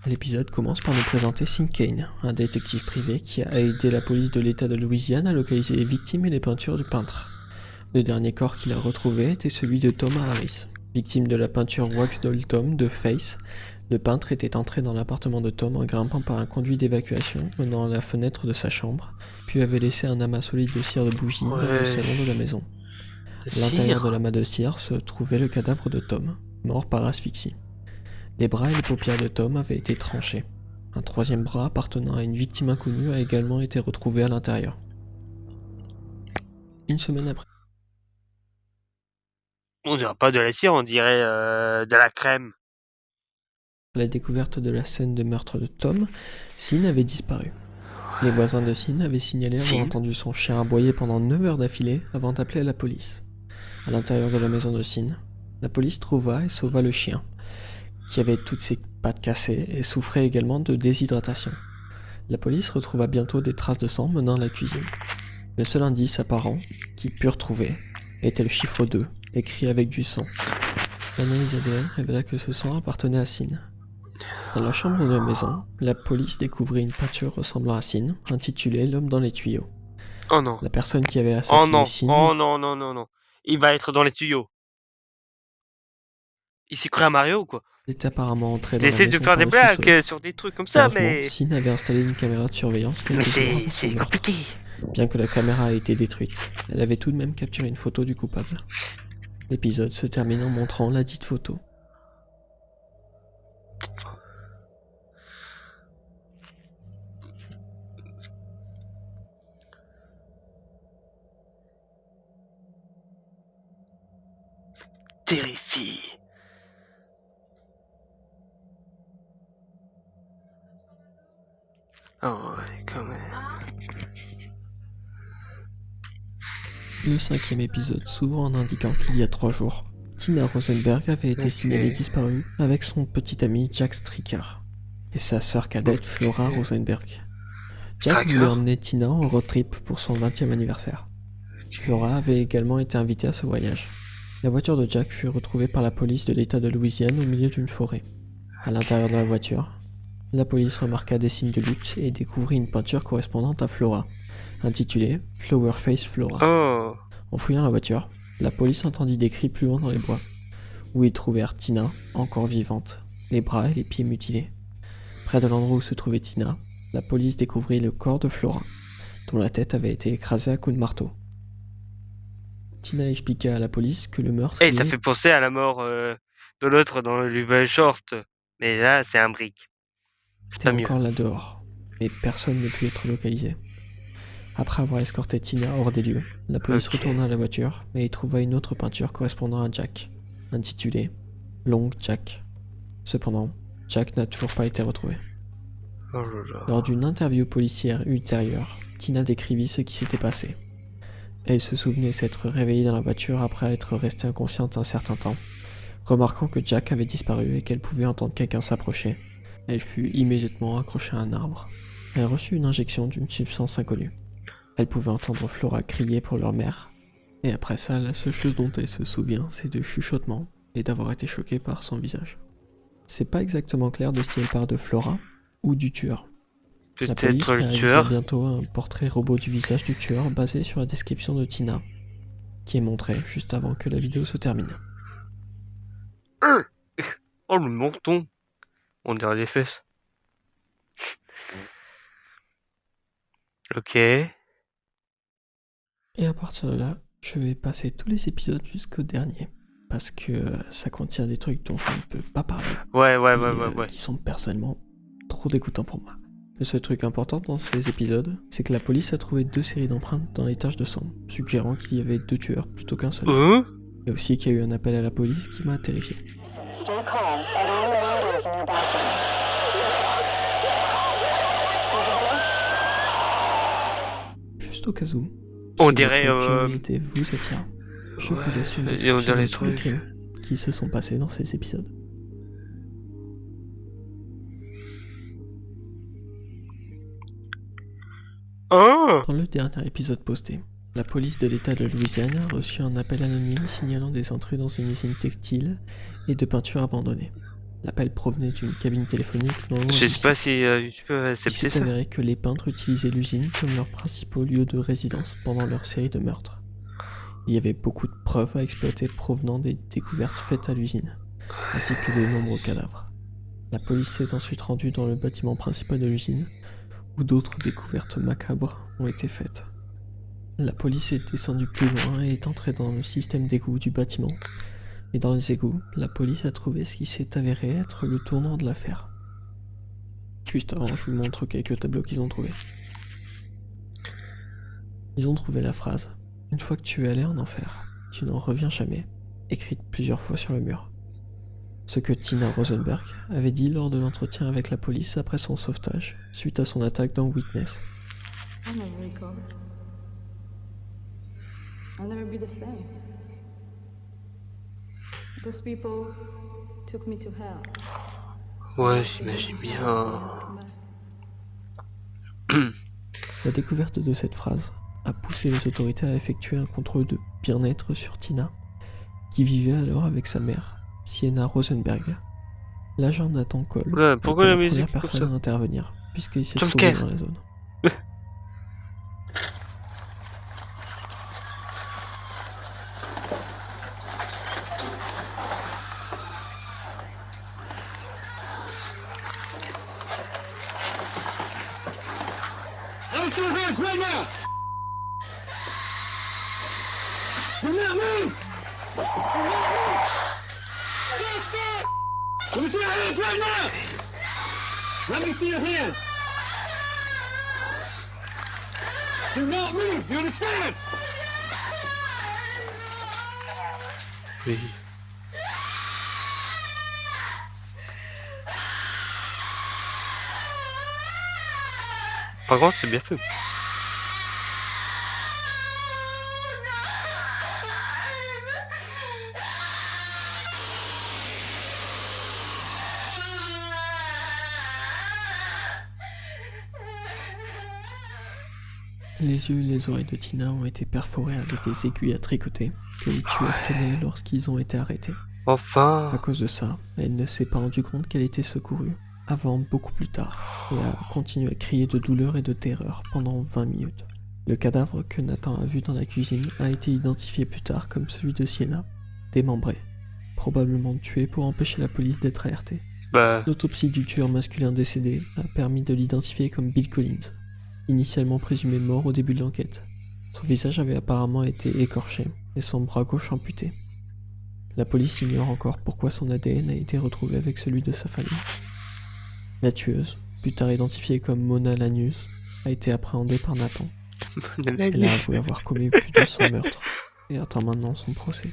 L'épisode commence par nous présenter Sean Kane, un détective privé qui a aidé la police de l'État de Louisiane à localiser les victimes et les peintures du peintre. Le dernier corps qu'il a retrouvé était celui de Thomas Harris. Victime de la peinture Wax Doll Tom de Face, le peintre était entré dans l'appartement de Tom en grimpant par un conduit d'évacuation menant à la fenêtre de sa chambre, puis avait laissé un amas solide de cire de bougie dans le salon de la maison. À l'intérieur de l'amas de cire se trouvait le cadavre de Tom, mort par asphyxie. Les bras et les paupières de Tom avaient été tranchés. Un troisième bras appartenant à une victime inconnue a également été retrouvé à l'intérieur. Une semaine après On dirait pas de la cire, on dirait de la crème. la découverte de la scène de meurtre de Tom, Sean avait disparu. Les voisins de Sean avaient signalé avoir Sean entendu son chien aboyer pendant 9 heures d'affilée avant d'appeler la police. À l'intérieur de la maison de Sean, la police trouva et sauva le chien, qui avait toutes ses pattes cassées et souffrait également de déshydratation. La police retrouva bientôt des traces de sang menant à la cuisine. Le seul indice apparent qu'ils purent trouver était le chiffre 2, écrit avec du sang. L'analyse ADN révéla que ce sang appartenait à Sean. Dans la chambre de la maison, la police découvrit une peinture ressemblant à Sean, intitulée L'homme dans les tuyaux. Oh non. La personne qui avait Oh assassiné non. Sean Oh non, non, non, non. Il va être dans les tuyaux. Il s'est cru à Mario ou quoi? était apparemment entré dans Il la essaie de maison faire par des le blagues sous-sol. sur des trucs comme ça, Heureusement, mais... Sean avait installé une caméra de surveillance quelques Mais jours c'est avant son meurtre. compliqué. Bien que la caméra ait été détruite, elle avait tout de même capturé une photo du coupable. L'épisode se termine en montrant la dite photo. Terrifie. Oh ouais, quand même. Le 5e épisode s'ouvre en indiquant qu'il y a 3 jours, Tina Rosenberg avait été signalée disparue avec son petit ami Jack Stricker et sa sœur cadette Flora Rosenberg. Jack Stricker voulait emmener Tina en road trip pour son 20e anniversaire. Flora avait également été invitée à ce voyage. La voiture de Jack fut retrouvée par la police de l'État de Louisiane au milieu d'une forêt. À l'intérieur de la voiture, la police remarqua des signes de lutte et découvrit une peinture correspondante à Flora, intitulée Flowerface Flora. Oh. En fouillant la voiture, la police entendit des cris plus loin dans les bois, où ils trouvèrent Tina, encore vivante, les bras et les pieds mutilés. Près de l'endroit où se trouvait Tina, la police découvrit le corps de Flora, dont la tête avait été écrasée à coups de marteau. Tina expliqua à la police que le meurtre Eh, ça fait penser à la mort de l'autre dans le Levi Short. Mais là, c'est un brick. C'est était pas mieux. encore là dehors, mais personne ne put être localisé. Après avoir escorté Tina hors des lieux, la police Ok. retourna à la voiture et y trouva une autre peinture correspondant à Jack, intitulée Long Jack. Cependant, Jack n'a toujours pas été retrouvé. Oh là là. Lors d'une interview policière ultérieure, Tina décrivit ce qui s'était passé. Elle se souvenait s'être réveillée dans la voiture après être restée inconsciente un certain temps. Remarquant que Jack avait disparu et qu'elle pouvait entendre quelqu'un s'approcher, elle fut immédiatement accrochée à un arbre. Elle reçut une injection d'une substance inconnue. Elle pouvait entendre Flora crier pour leur mère, et après ça, la seule chose dont elle se souvient, c'est de chuchotements et d'avoir été choquée par son visage. C'est pas exactement clair de si elle parle de Flora ou du tueur. La police Peut-être le réalisera tueur. bientôt un portrait robot du visage du tueur basé sur la description de Tina, qui est montrée juste avant que la vidéo se termine. Oh, le menton. On dirait les fesses. Ok. Et à partir de là, je vais passer tous les épisodes jusqu'au dernier, parce que ça contient des trucs dont je ne peux pas parler, Ouais. et qui sont personnellement trop dégoûtants pour moi. Le seul truc important dans ces épisodes, c'est que la police a trouvé 2 séries d'empreintes dans les taches de sang, suggérant qu'il y avait 2 tueurs plutôt qu'un seul. Et aussi qu'il y a eu un appel à la police qui m'a terrifié. Juste au cas où, On si dirait, votre curiosité vous attire, je vous laisse une et on description dirait de les tous les trucs. crimes qui se sont passés dans ces épisodes. Ah. Dans le dernier épisode posté, la police de l'État de Louisiane a reçu un appel anonyme signalant des intrus dans une usine textile et de peinture abandonnée. L'appel provenait d'une cabine téléphonique non loin Je du sais pas site. si tu peux Il accepter s'est ça. avéré que les peintres utilisaient l'usine comme leur principal lieu de résidence pendant leur série de meurtres. Il y avait beaucoup de preuves à exploiter provenant des découvertes faites à l'usine, ainsi que de nombreux cadavres. La police s'est ensuite rendue dans le bâtiment principal de l'usine, où d'autres découvertes macabres ont été faites. La police est descendue plus loin et est entrée dans le système d'égout du bâtiment. Et dans les égouts, la police a trouvé ce qui s'est avéré être le tournant de l'affaire. Juste avant, je vous montre quelques tableaux qu'ils ont trouvés. Ils ont trouvé la phrase « Une fois que tu es allé en enfer, tu n'en reviens jamais », écrite plusieurs fois sur le mur. Ce que Tina Rosenberg avait dit lors de l'entretien avec la police après son sauvetage, suite à son attaque dans Witness. I'll never recover. I'll never be the same. Those people took me to hell. Ouais, j'imagine bien. La découverte de cette phrase a poussé les autorités à effectuer un contrôle de bien-être sur Tina, qui vivait alors avec sa mère, Sienna Rosenberg. L'agent Nathan Cole Ouais, a pourquoi été la la musique première comme personne ça à intervenir, puisqu'il s'est Jump trouvé scare. dans la zone. Oui. Par contre, c'est bien fait. Les yeux et les oreilles de Tina ont été perforés avec des aiguilles à tricoter que les tueurs tenaient lorsqu'ils ont été arrêtés. À Enfin. cause de ça, elle ne s'est pas rendue compte qu'elle était secourue, avant beaucoup plus tard, et a continué à crier de douleur et de terreur pendant 20 minutes. Le cadavre que Nathan a vu dans la cuisine a été identifié plus tard comme celui de Sienna, démembré, probablement tué pour empêcher la police d'être alertée. Bah. L'autopsie du tueur masculin décédé a permis de l'identifier comme Bill Collins, initialement présumé mort au début de l'enquête. Son visage avait apparemment été écorché et son bras gauche amputé. La police ignore encore pourquoi son ADN a été retrouvé avec celui de sa famille. La tueuse, plus tard identifiée comme Mona Lanius, a été appréhendée par Nathan. Elle a avoué avoir commis plus de 100 meurtres et attend maintenant son procès.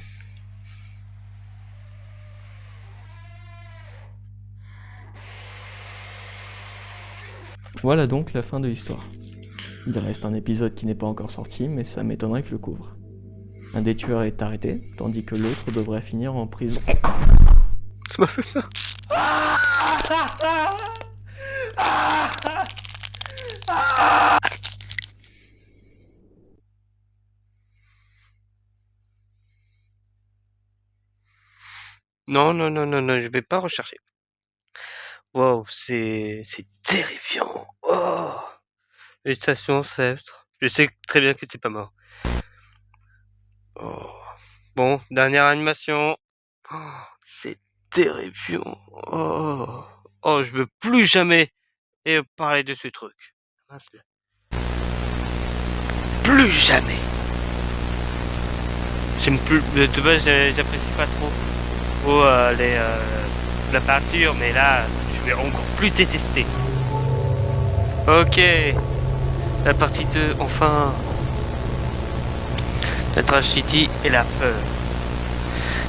Voilà donc la fin de l'histoire. Il reste un épisode qui n'est pas encore sorti, mais ça m'étonnerait que je le couvre. Un des tueurs est arrêté, tandis que l'autre devrait finir en prison. Ça m'a fait ça. Non, je vais pas rechercher. Wow, c'est terrifiant. Oh, les stations sceptre. Je sais très bien que c'est pas mort. Oh. Bon, dernière animation. Oh, c'est terrifiant. Oh. Oh, je veux plus jamais parler de ce truc. Plus jamais. J'aime plus. De base, j'apprécie pas trop la peinture, mais là, je vais encore plus détester. Ok. La partie 2, enfin. La tragédie et la peur.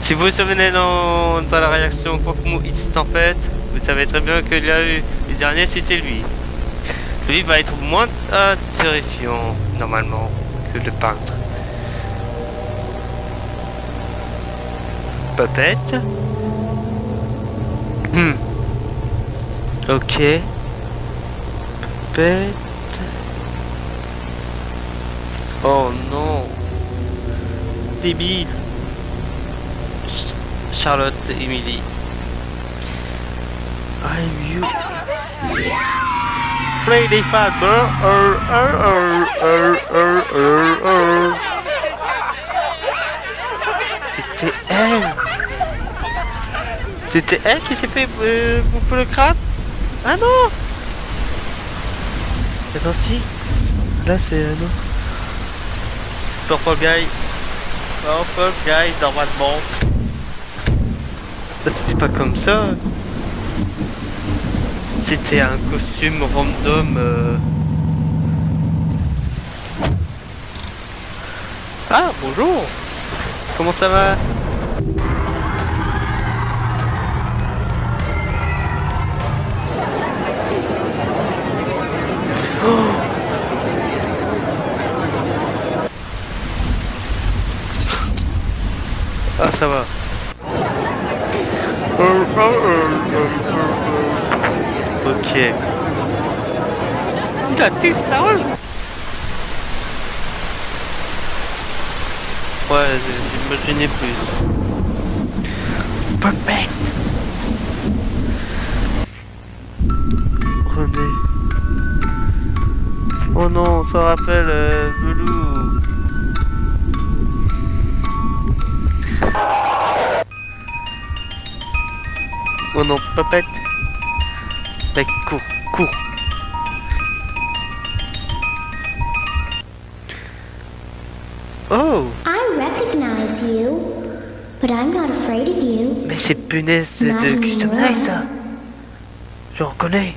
Si vous vous souvenez dans la réaction Quackmoo It's Tempête, vous savez très bien que le dernier c'était lui. Lui va être moins terrifiant normalement que le peintre. Puppet. Ok. Puppet. Oh non. Débile. Charlotte Emily. I'm you. Freddy Fazbear. C'était elle. C'était elle qui s'est fait bouffer le crâne. Ah non. Attends si. Là c'est un autre. Purple Guy. Purple Guy normalement. Ça c'était pas comme ça. C'était un costume random. Ah bonjour. Comment ça va? Oh. Ah ça va. Ok. Il a disparu. Ouais, j'imaginais plus. Perfect. René. Oh non, ça rappelle Belou. Oh non, Puppet. Mec, cours, cours. Oh. I recognize you, but I'm not afraid of you. Mais c'est punaise de Custom Night ça. Je reconnais.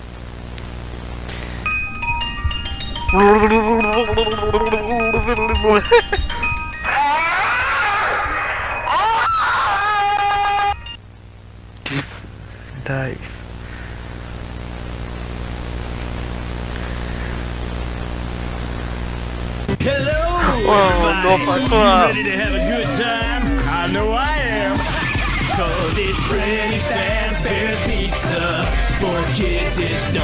Life. Oh non, pas toi. Ready to have a good time? I know I am. Cause it's Freddy Fazbear's Pizza. For kids, it's #1.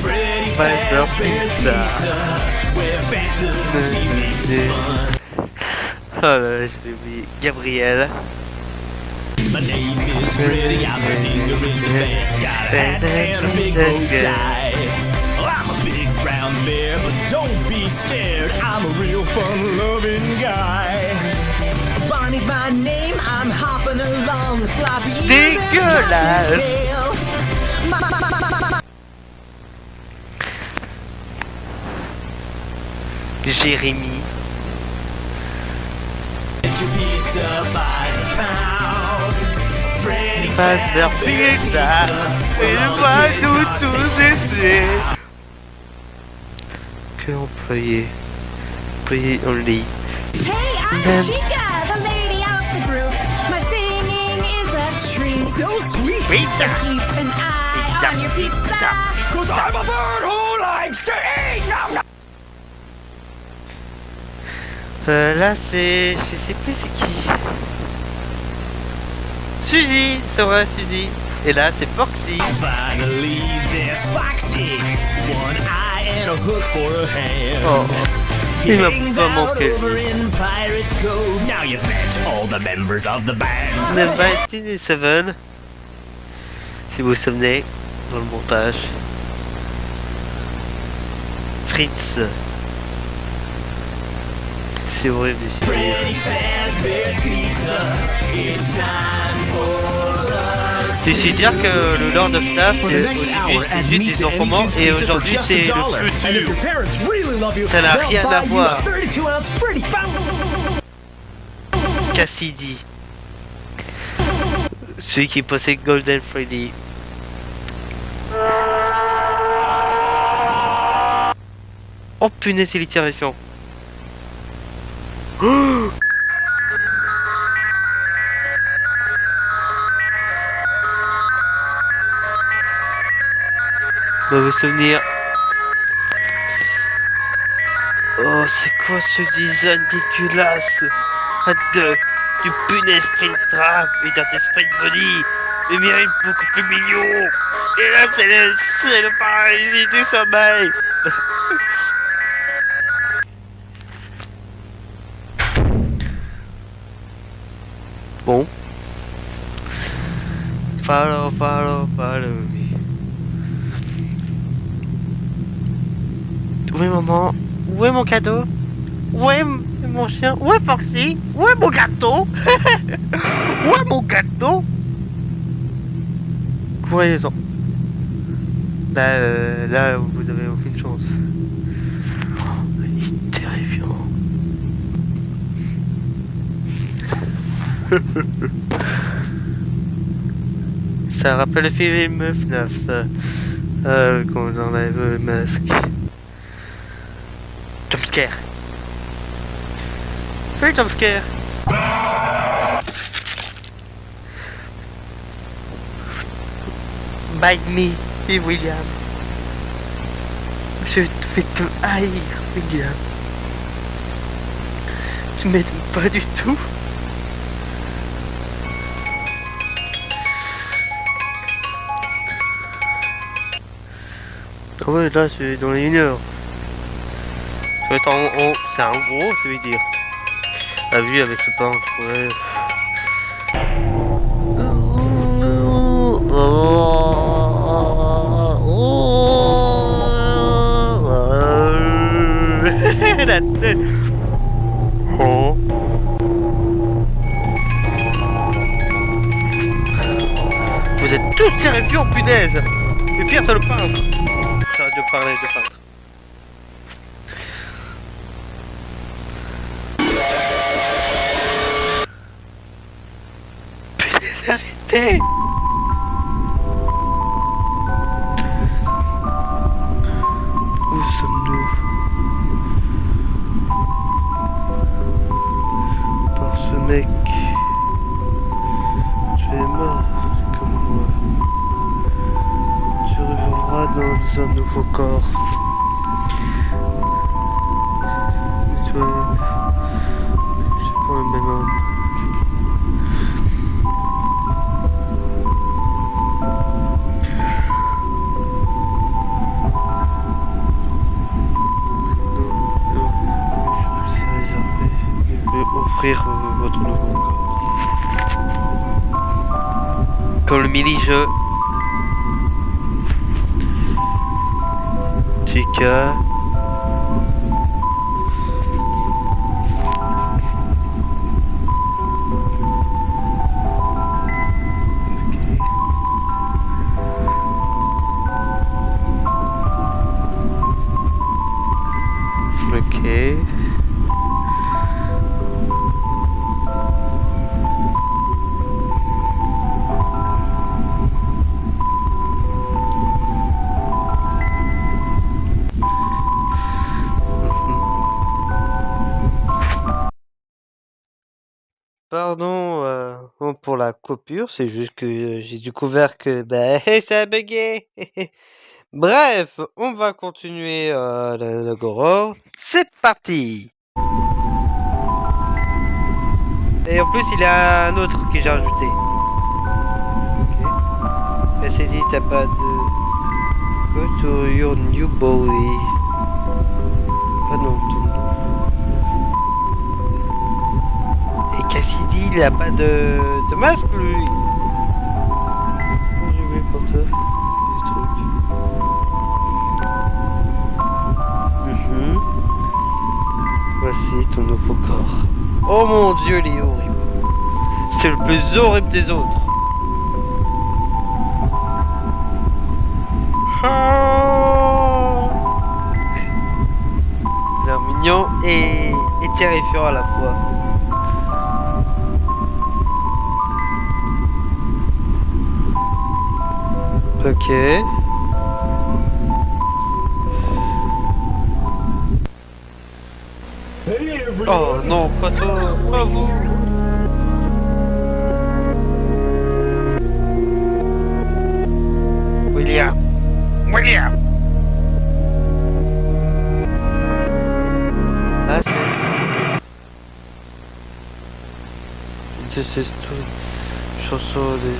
Freddy Fazbear's Pizza. Where fantasy meets fun. Oh là là, je l'ai oublié. Gabriel. My name is Freddy, I'm a singer in the band. Got a hat and a big bow tie. Well, I'm a big brown bear, but don't be scared. I'm a real fun-loving guy. Bonnie's my name, I'm hopping along. Floppy dégueulasse. Jérémy. Fazbear Pizza. Il va nous tous aider. Que employé. Employé only. Hey, I'm Chica, the lady of the group. My singing is a treat. So sweet. Pizza. Keep an eye on your pizza. Cause I'm a bird who likes to eat. Là c'est... Je sais plus c'est qui. Suzy, c'est vrai Suzy. Et là c'est Foxy. Finally, there's Foxy. One eye and a hook for a hand. Oh, il m'a Hangs pas out manqué. over in Pirates Cove. Now you've met all the members of the band. The 19 et 7. Si vous vous souvenez, dans le montage. Fritz. Si vous réfléchissez. Je suis dire que le Lord of FNAF, au début, c'est juste des enfants et aujourd'hui, c'est le futur. Ça n'a rien à voir. Cassidy. Celui qui possède Golden Freddy. Oh punaise, il est terrifiant. Oh, mauvais souvenir. Oh, c'est quoi ce design dégueulasse? Du punaise Springtrap et d'un Sprint Body. Le mien est beaucoup plus mignon. Et là, c'est le parasite du sommeil. Bon. Follow me. Où est maman? Où est mon cadeau? Où est mon chien? Où est Foxy? Où est mon gâteau? Où est mon gâteau? Courez-en. Là, vous avez aucune chance. Oh, il est terrifiant. Ça rappelle le film FNAF, ça. Quand on enlève le masque. Jumpscare. Fais le jumpscare. Bite me, dit William. Je vais te haïr, William. Tu m'aides pas du tout. Ah ouais, là c'est dans les 1 heure. Ça va être en c'est un gros, ça veut dire. La vue avec le peintre, ouais. La tête. Oh. Vous êtes tous terrifiants, punaise. Le pire c'est le peintre. J'arrête de parler de peintre. Punaise, arrêtez. Où sommes-nous? Par ce mec. Tu es mort comme moi. Tu revivras dans un nouveau corps. Tu es pas un même homme. C'est réservé. Je vais offrir votre nouveau corps. Comme le mini-jeu. Chica. Ok. Pardon pour la coupure, c'est juste que j'ai découvert que ça a bugué. Bref, on va continuer le Goror. C'est parti. Et en plus, il y a un autre que j'ai rajouté. Ok. C'est dit, t'as pas de... Go to your new body. Ah non, et Cassidy, il a pas de masque, lui. Je vais porter des trucs. Voici ton nouveau corps. Oh mon dieu, il est horrible. C'est le plus horrible des autres. Oh, il est mignon et terrifiant à la fois. Ok. Oh non, pas toi, pas vous. William. Ah c'est chanson de...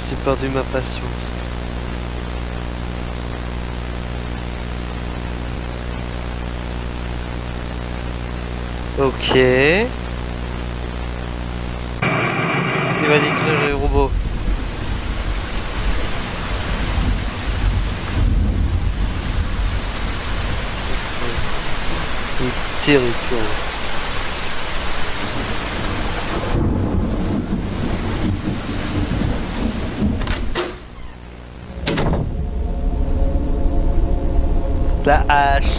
J'ai perdu ma patience. Ok. Il va détruire les robots. C'est terrifiant. La hache.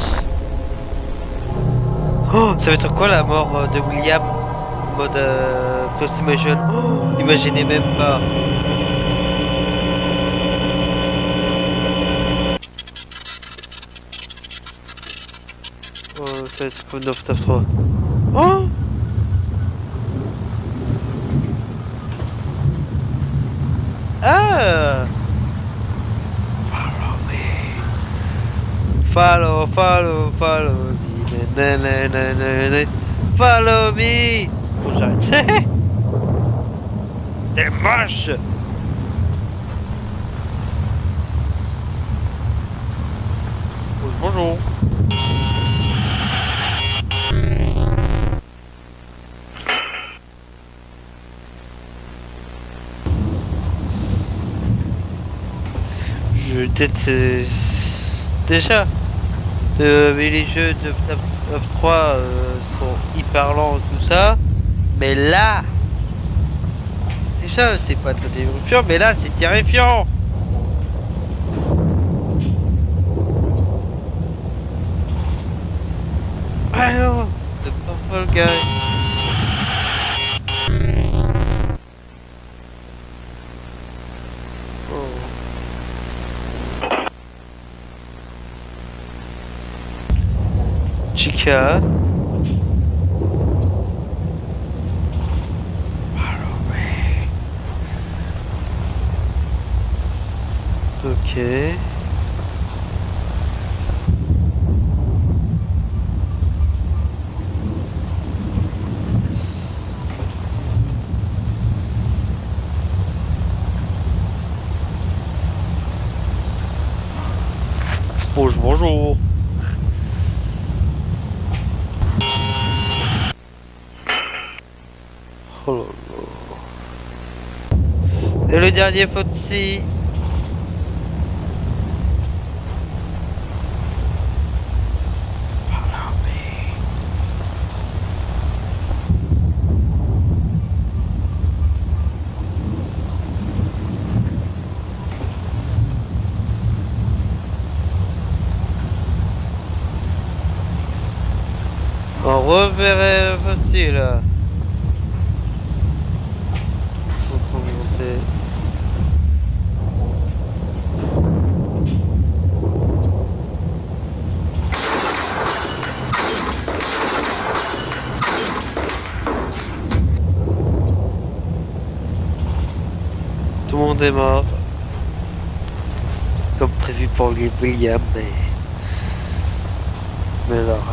Oh, ça va être quoi la mort de William en mode post-imagine? Oh, imaginez même pas. Oh, ça va être comme dans F 3. Oh! Ah! Follow me. Follow me. Follow me. Bon, j'arrête. T'es moche. Bonjour. Je déteste déjà. Mais les jeux de FNAF 3 sont hyper lents tout ça. Mais là, déjà c'est pas très terrifiant, mais là c'est terrifiant. Alors, the purple guy. Chica. Ok. Bonjour. Oh là là. Et le dernier Foxy. On reverrait Foxy là. Tout le monde est mort. Comme prévu pour les William, mais alors...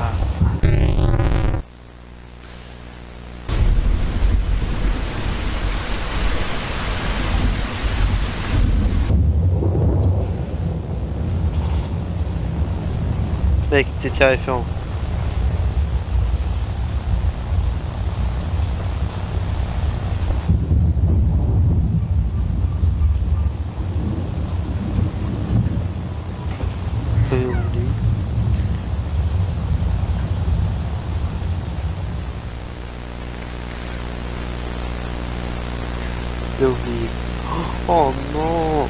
Mec, t'es terrifiant. oublié. Oh non.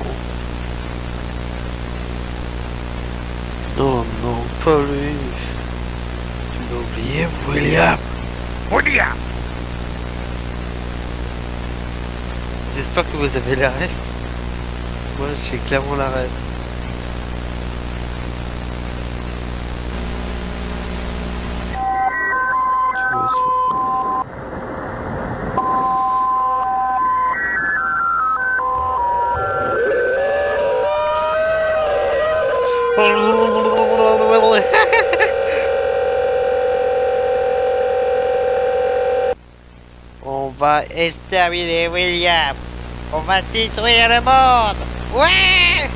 Non, non, pas lui. Tu m'as oublié, William. William. J'espère que vous avez la rêve. Moi, j'ai clairement la rêve. On va exterminer William. On va détruire le monde. Ouais.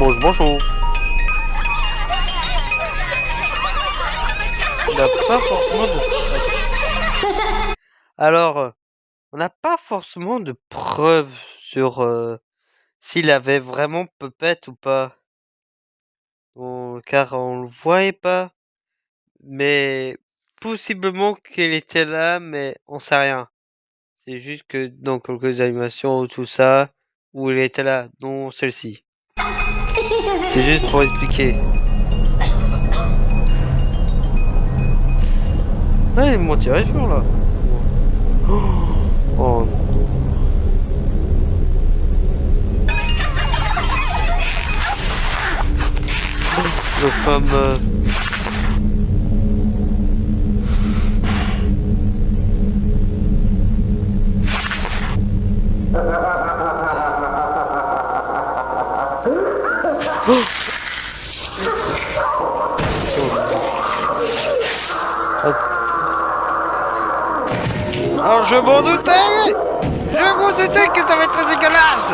Oh, bonjour. On n'a pas forcément de... Alors, on n'a pas forcément de preuves sur s'il avait vraiment Puppet ou pas. Car on le voyait pas. Mais possiblement qu'elle était là, mais on sait rien. C'est juste que dans quelques animations ou tout ça, où elle était là, non celle-ci. C'est juste pour expliquer. Ah, il est monté là. Oh non. Le fameux... Alors je m'en doutais! Je m'en doutais que ça va être très dégueulasse!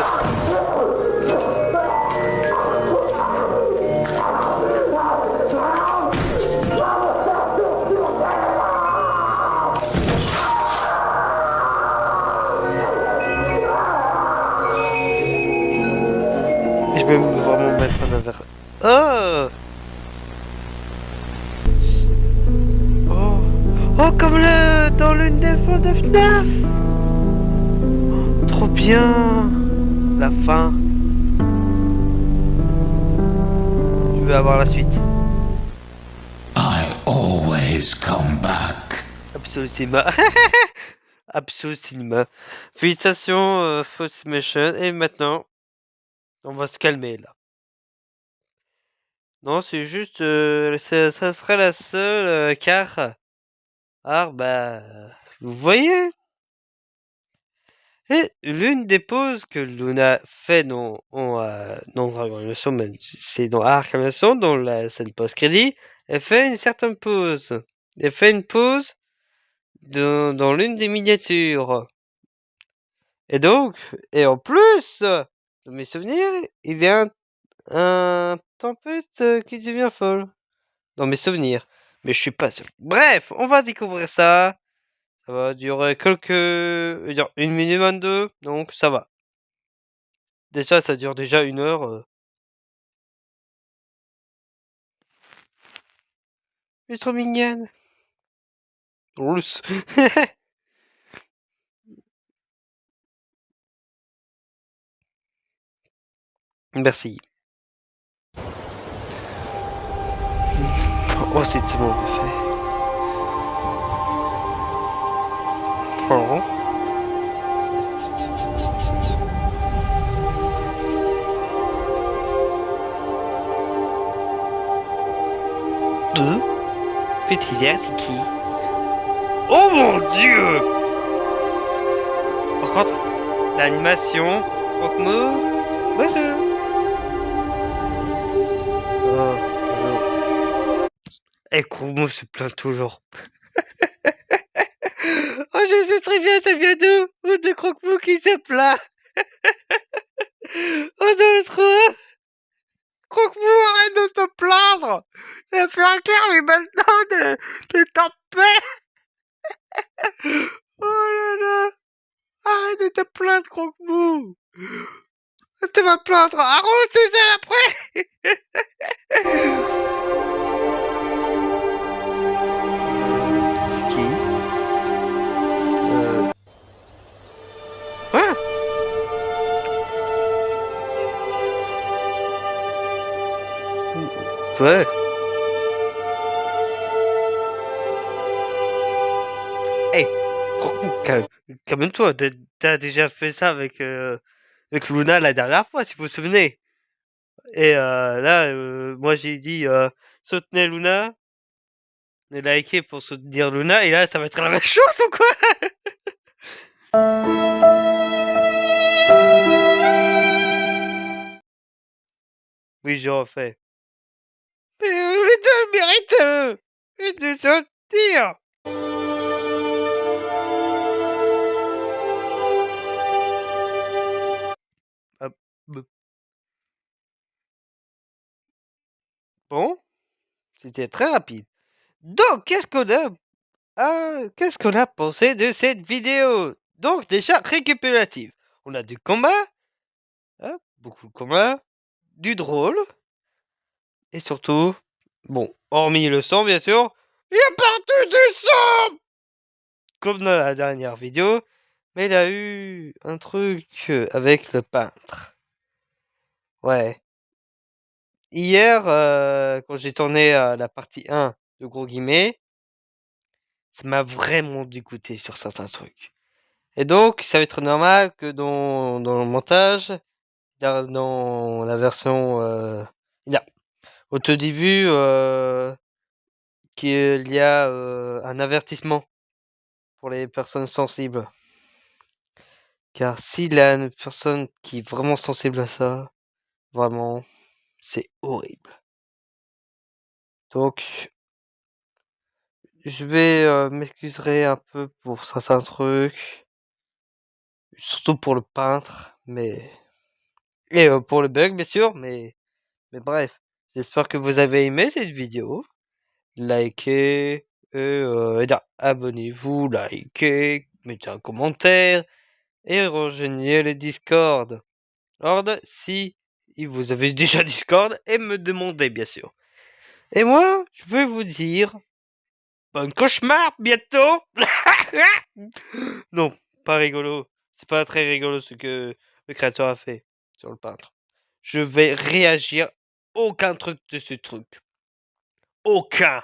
Je vais vraiment mettre en inverse. Oh! Oh, comme dans l'une des fins de FNAF! Oh, trop bien! La fin. Je vais avoir la suite. I always come back. Absolute Cinema. Absolute Cinema. Félicitations, Fausse Mission. Et maintenant, on va se calmer là. Non, c'est juste, ça serait la seule, car... Ah, bah... Vous voyez? Et l'une des pauses que Luna fait dans Dragon Animation, mais c'est dans Arc Animation, dans la scène post-crédit, elle fait une certaine pause. Elle fait une pause dans l'une des miniatures. Et donc, et en plus, dans mes souvenirs, il y a un tempête qui devient folle. Dans mes souvenirs. Mais je suis pas sûr. Bref, on va découvrir ça. Ça va durer genre 1 minute 22, donc ça va. Déjà, ça dure déjà 1 heure. Elle est trop mignonne. Rousse. Merci. Oh, c'est bon fait. Oh. Petit verre, c'est qui? Oh mon dieu! Par contre, l'animation, Croque-Mou, bonjour. Oh, bonjour. Et Croque-Mou se plaint toujours. Oh, je sais très bien, ça vient d'où? Ou de Croque-Mou qui se plaint. Oh, dans le trou. Croque-Mou, arrête de te plaindre! Ça fait un clair, mais maintenant de t'en paix! Oh là là! Arrête de te plaindre, Croque-Mou! Tu vas plaindre Harold César après! Ouais. Hey, calme-toi, t'as déjà fait ça avec Luna la dernière fois, si vous vous souvenez. Et là, moi j'ai dit soutenez Luna, likez pour soutenir Luna, et là ça va être la même chose ou quoi? Oui, je refais. Mais les deux méritent de soutenir. Ah, bon, c'était très rapide. Donc, qu'est-ce qu'on a pensé de cette vidéo? Donc, déjà récapitulatif. On a du combat, hein, beaucoup de combat, du drôle, et surtout, bon, hormis le sang, bien sûr, il y a partout du sang! Comme dans la dernière vidéo, mais il a eu un truc avec le peintre. Ouais. Hier, quand j'ai tourné la partie 1 de Gros Guillemets, ça m'a vraiment dégoûté sur certains trucs. Et donc, ça va être normal que dans le montage, dans la version, au tout début, qu'il y a un avertissement pour les personnes sensibles. Car s'il y a une personne qui est vraiment sensible à ça, vraiment, c'est horrible. Donc, je vais m'excuser un peu pour certains trucs, surtout pour le peintre, et pour le bug, bien sûr, mais bref. J'espère que vous avez aimé cette vidéo. Likez, abonnez-vous, likez, mettez un commentaire, et rejoignez le Discord. Si vous avez déjà Discord, et me demandez, bien sûr. Et moi, je vais vous dire, bon cauchemar bientôt. Non, pas rigolo. C'est pas très rigolo ce que le créateur a fait sur le peintre. Je vais réagir aucun truc de ce truc. Aucun.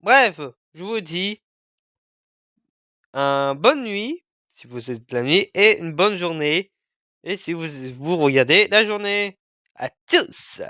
Bref, je vous dis une bonne nuit si vous êtes la nuit et une bonne journée et si vous regardez la journée. À tous.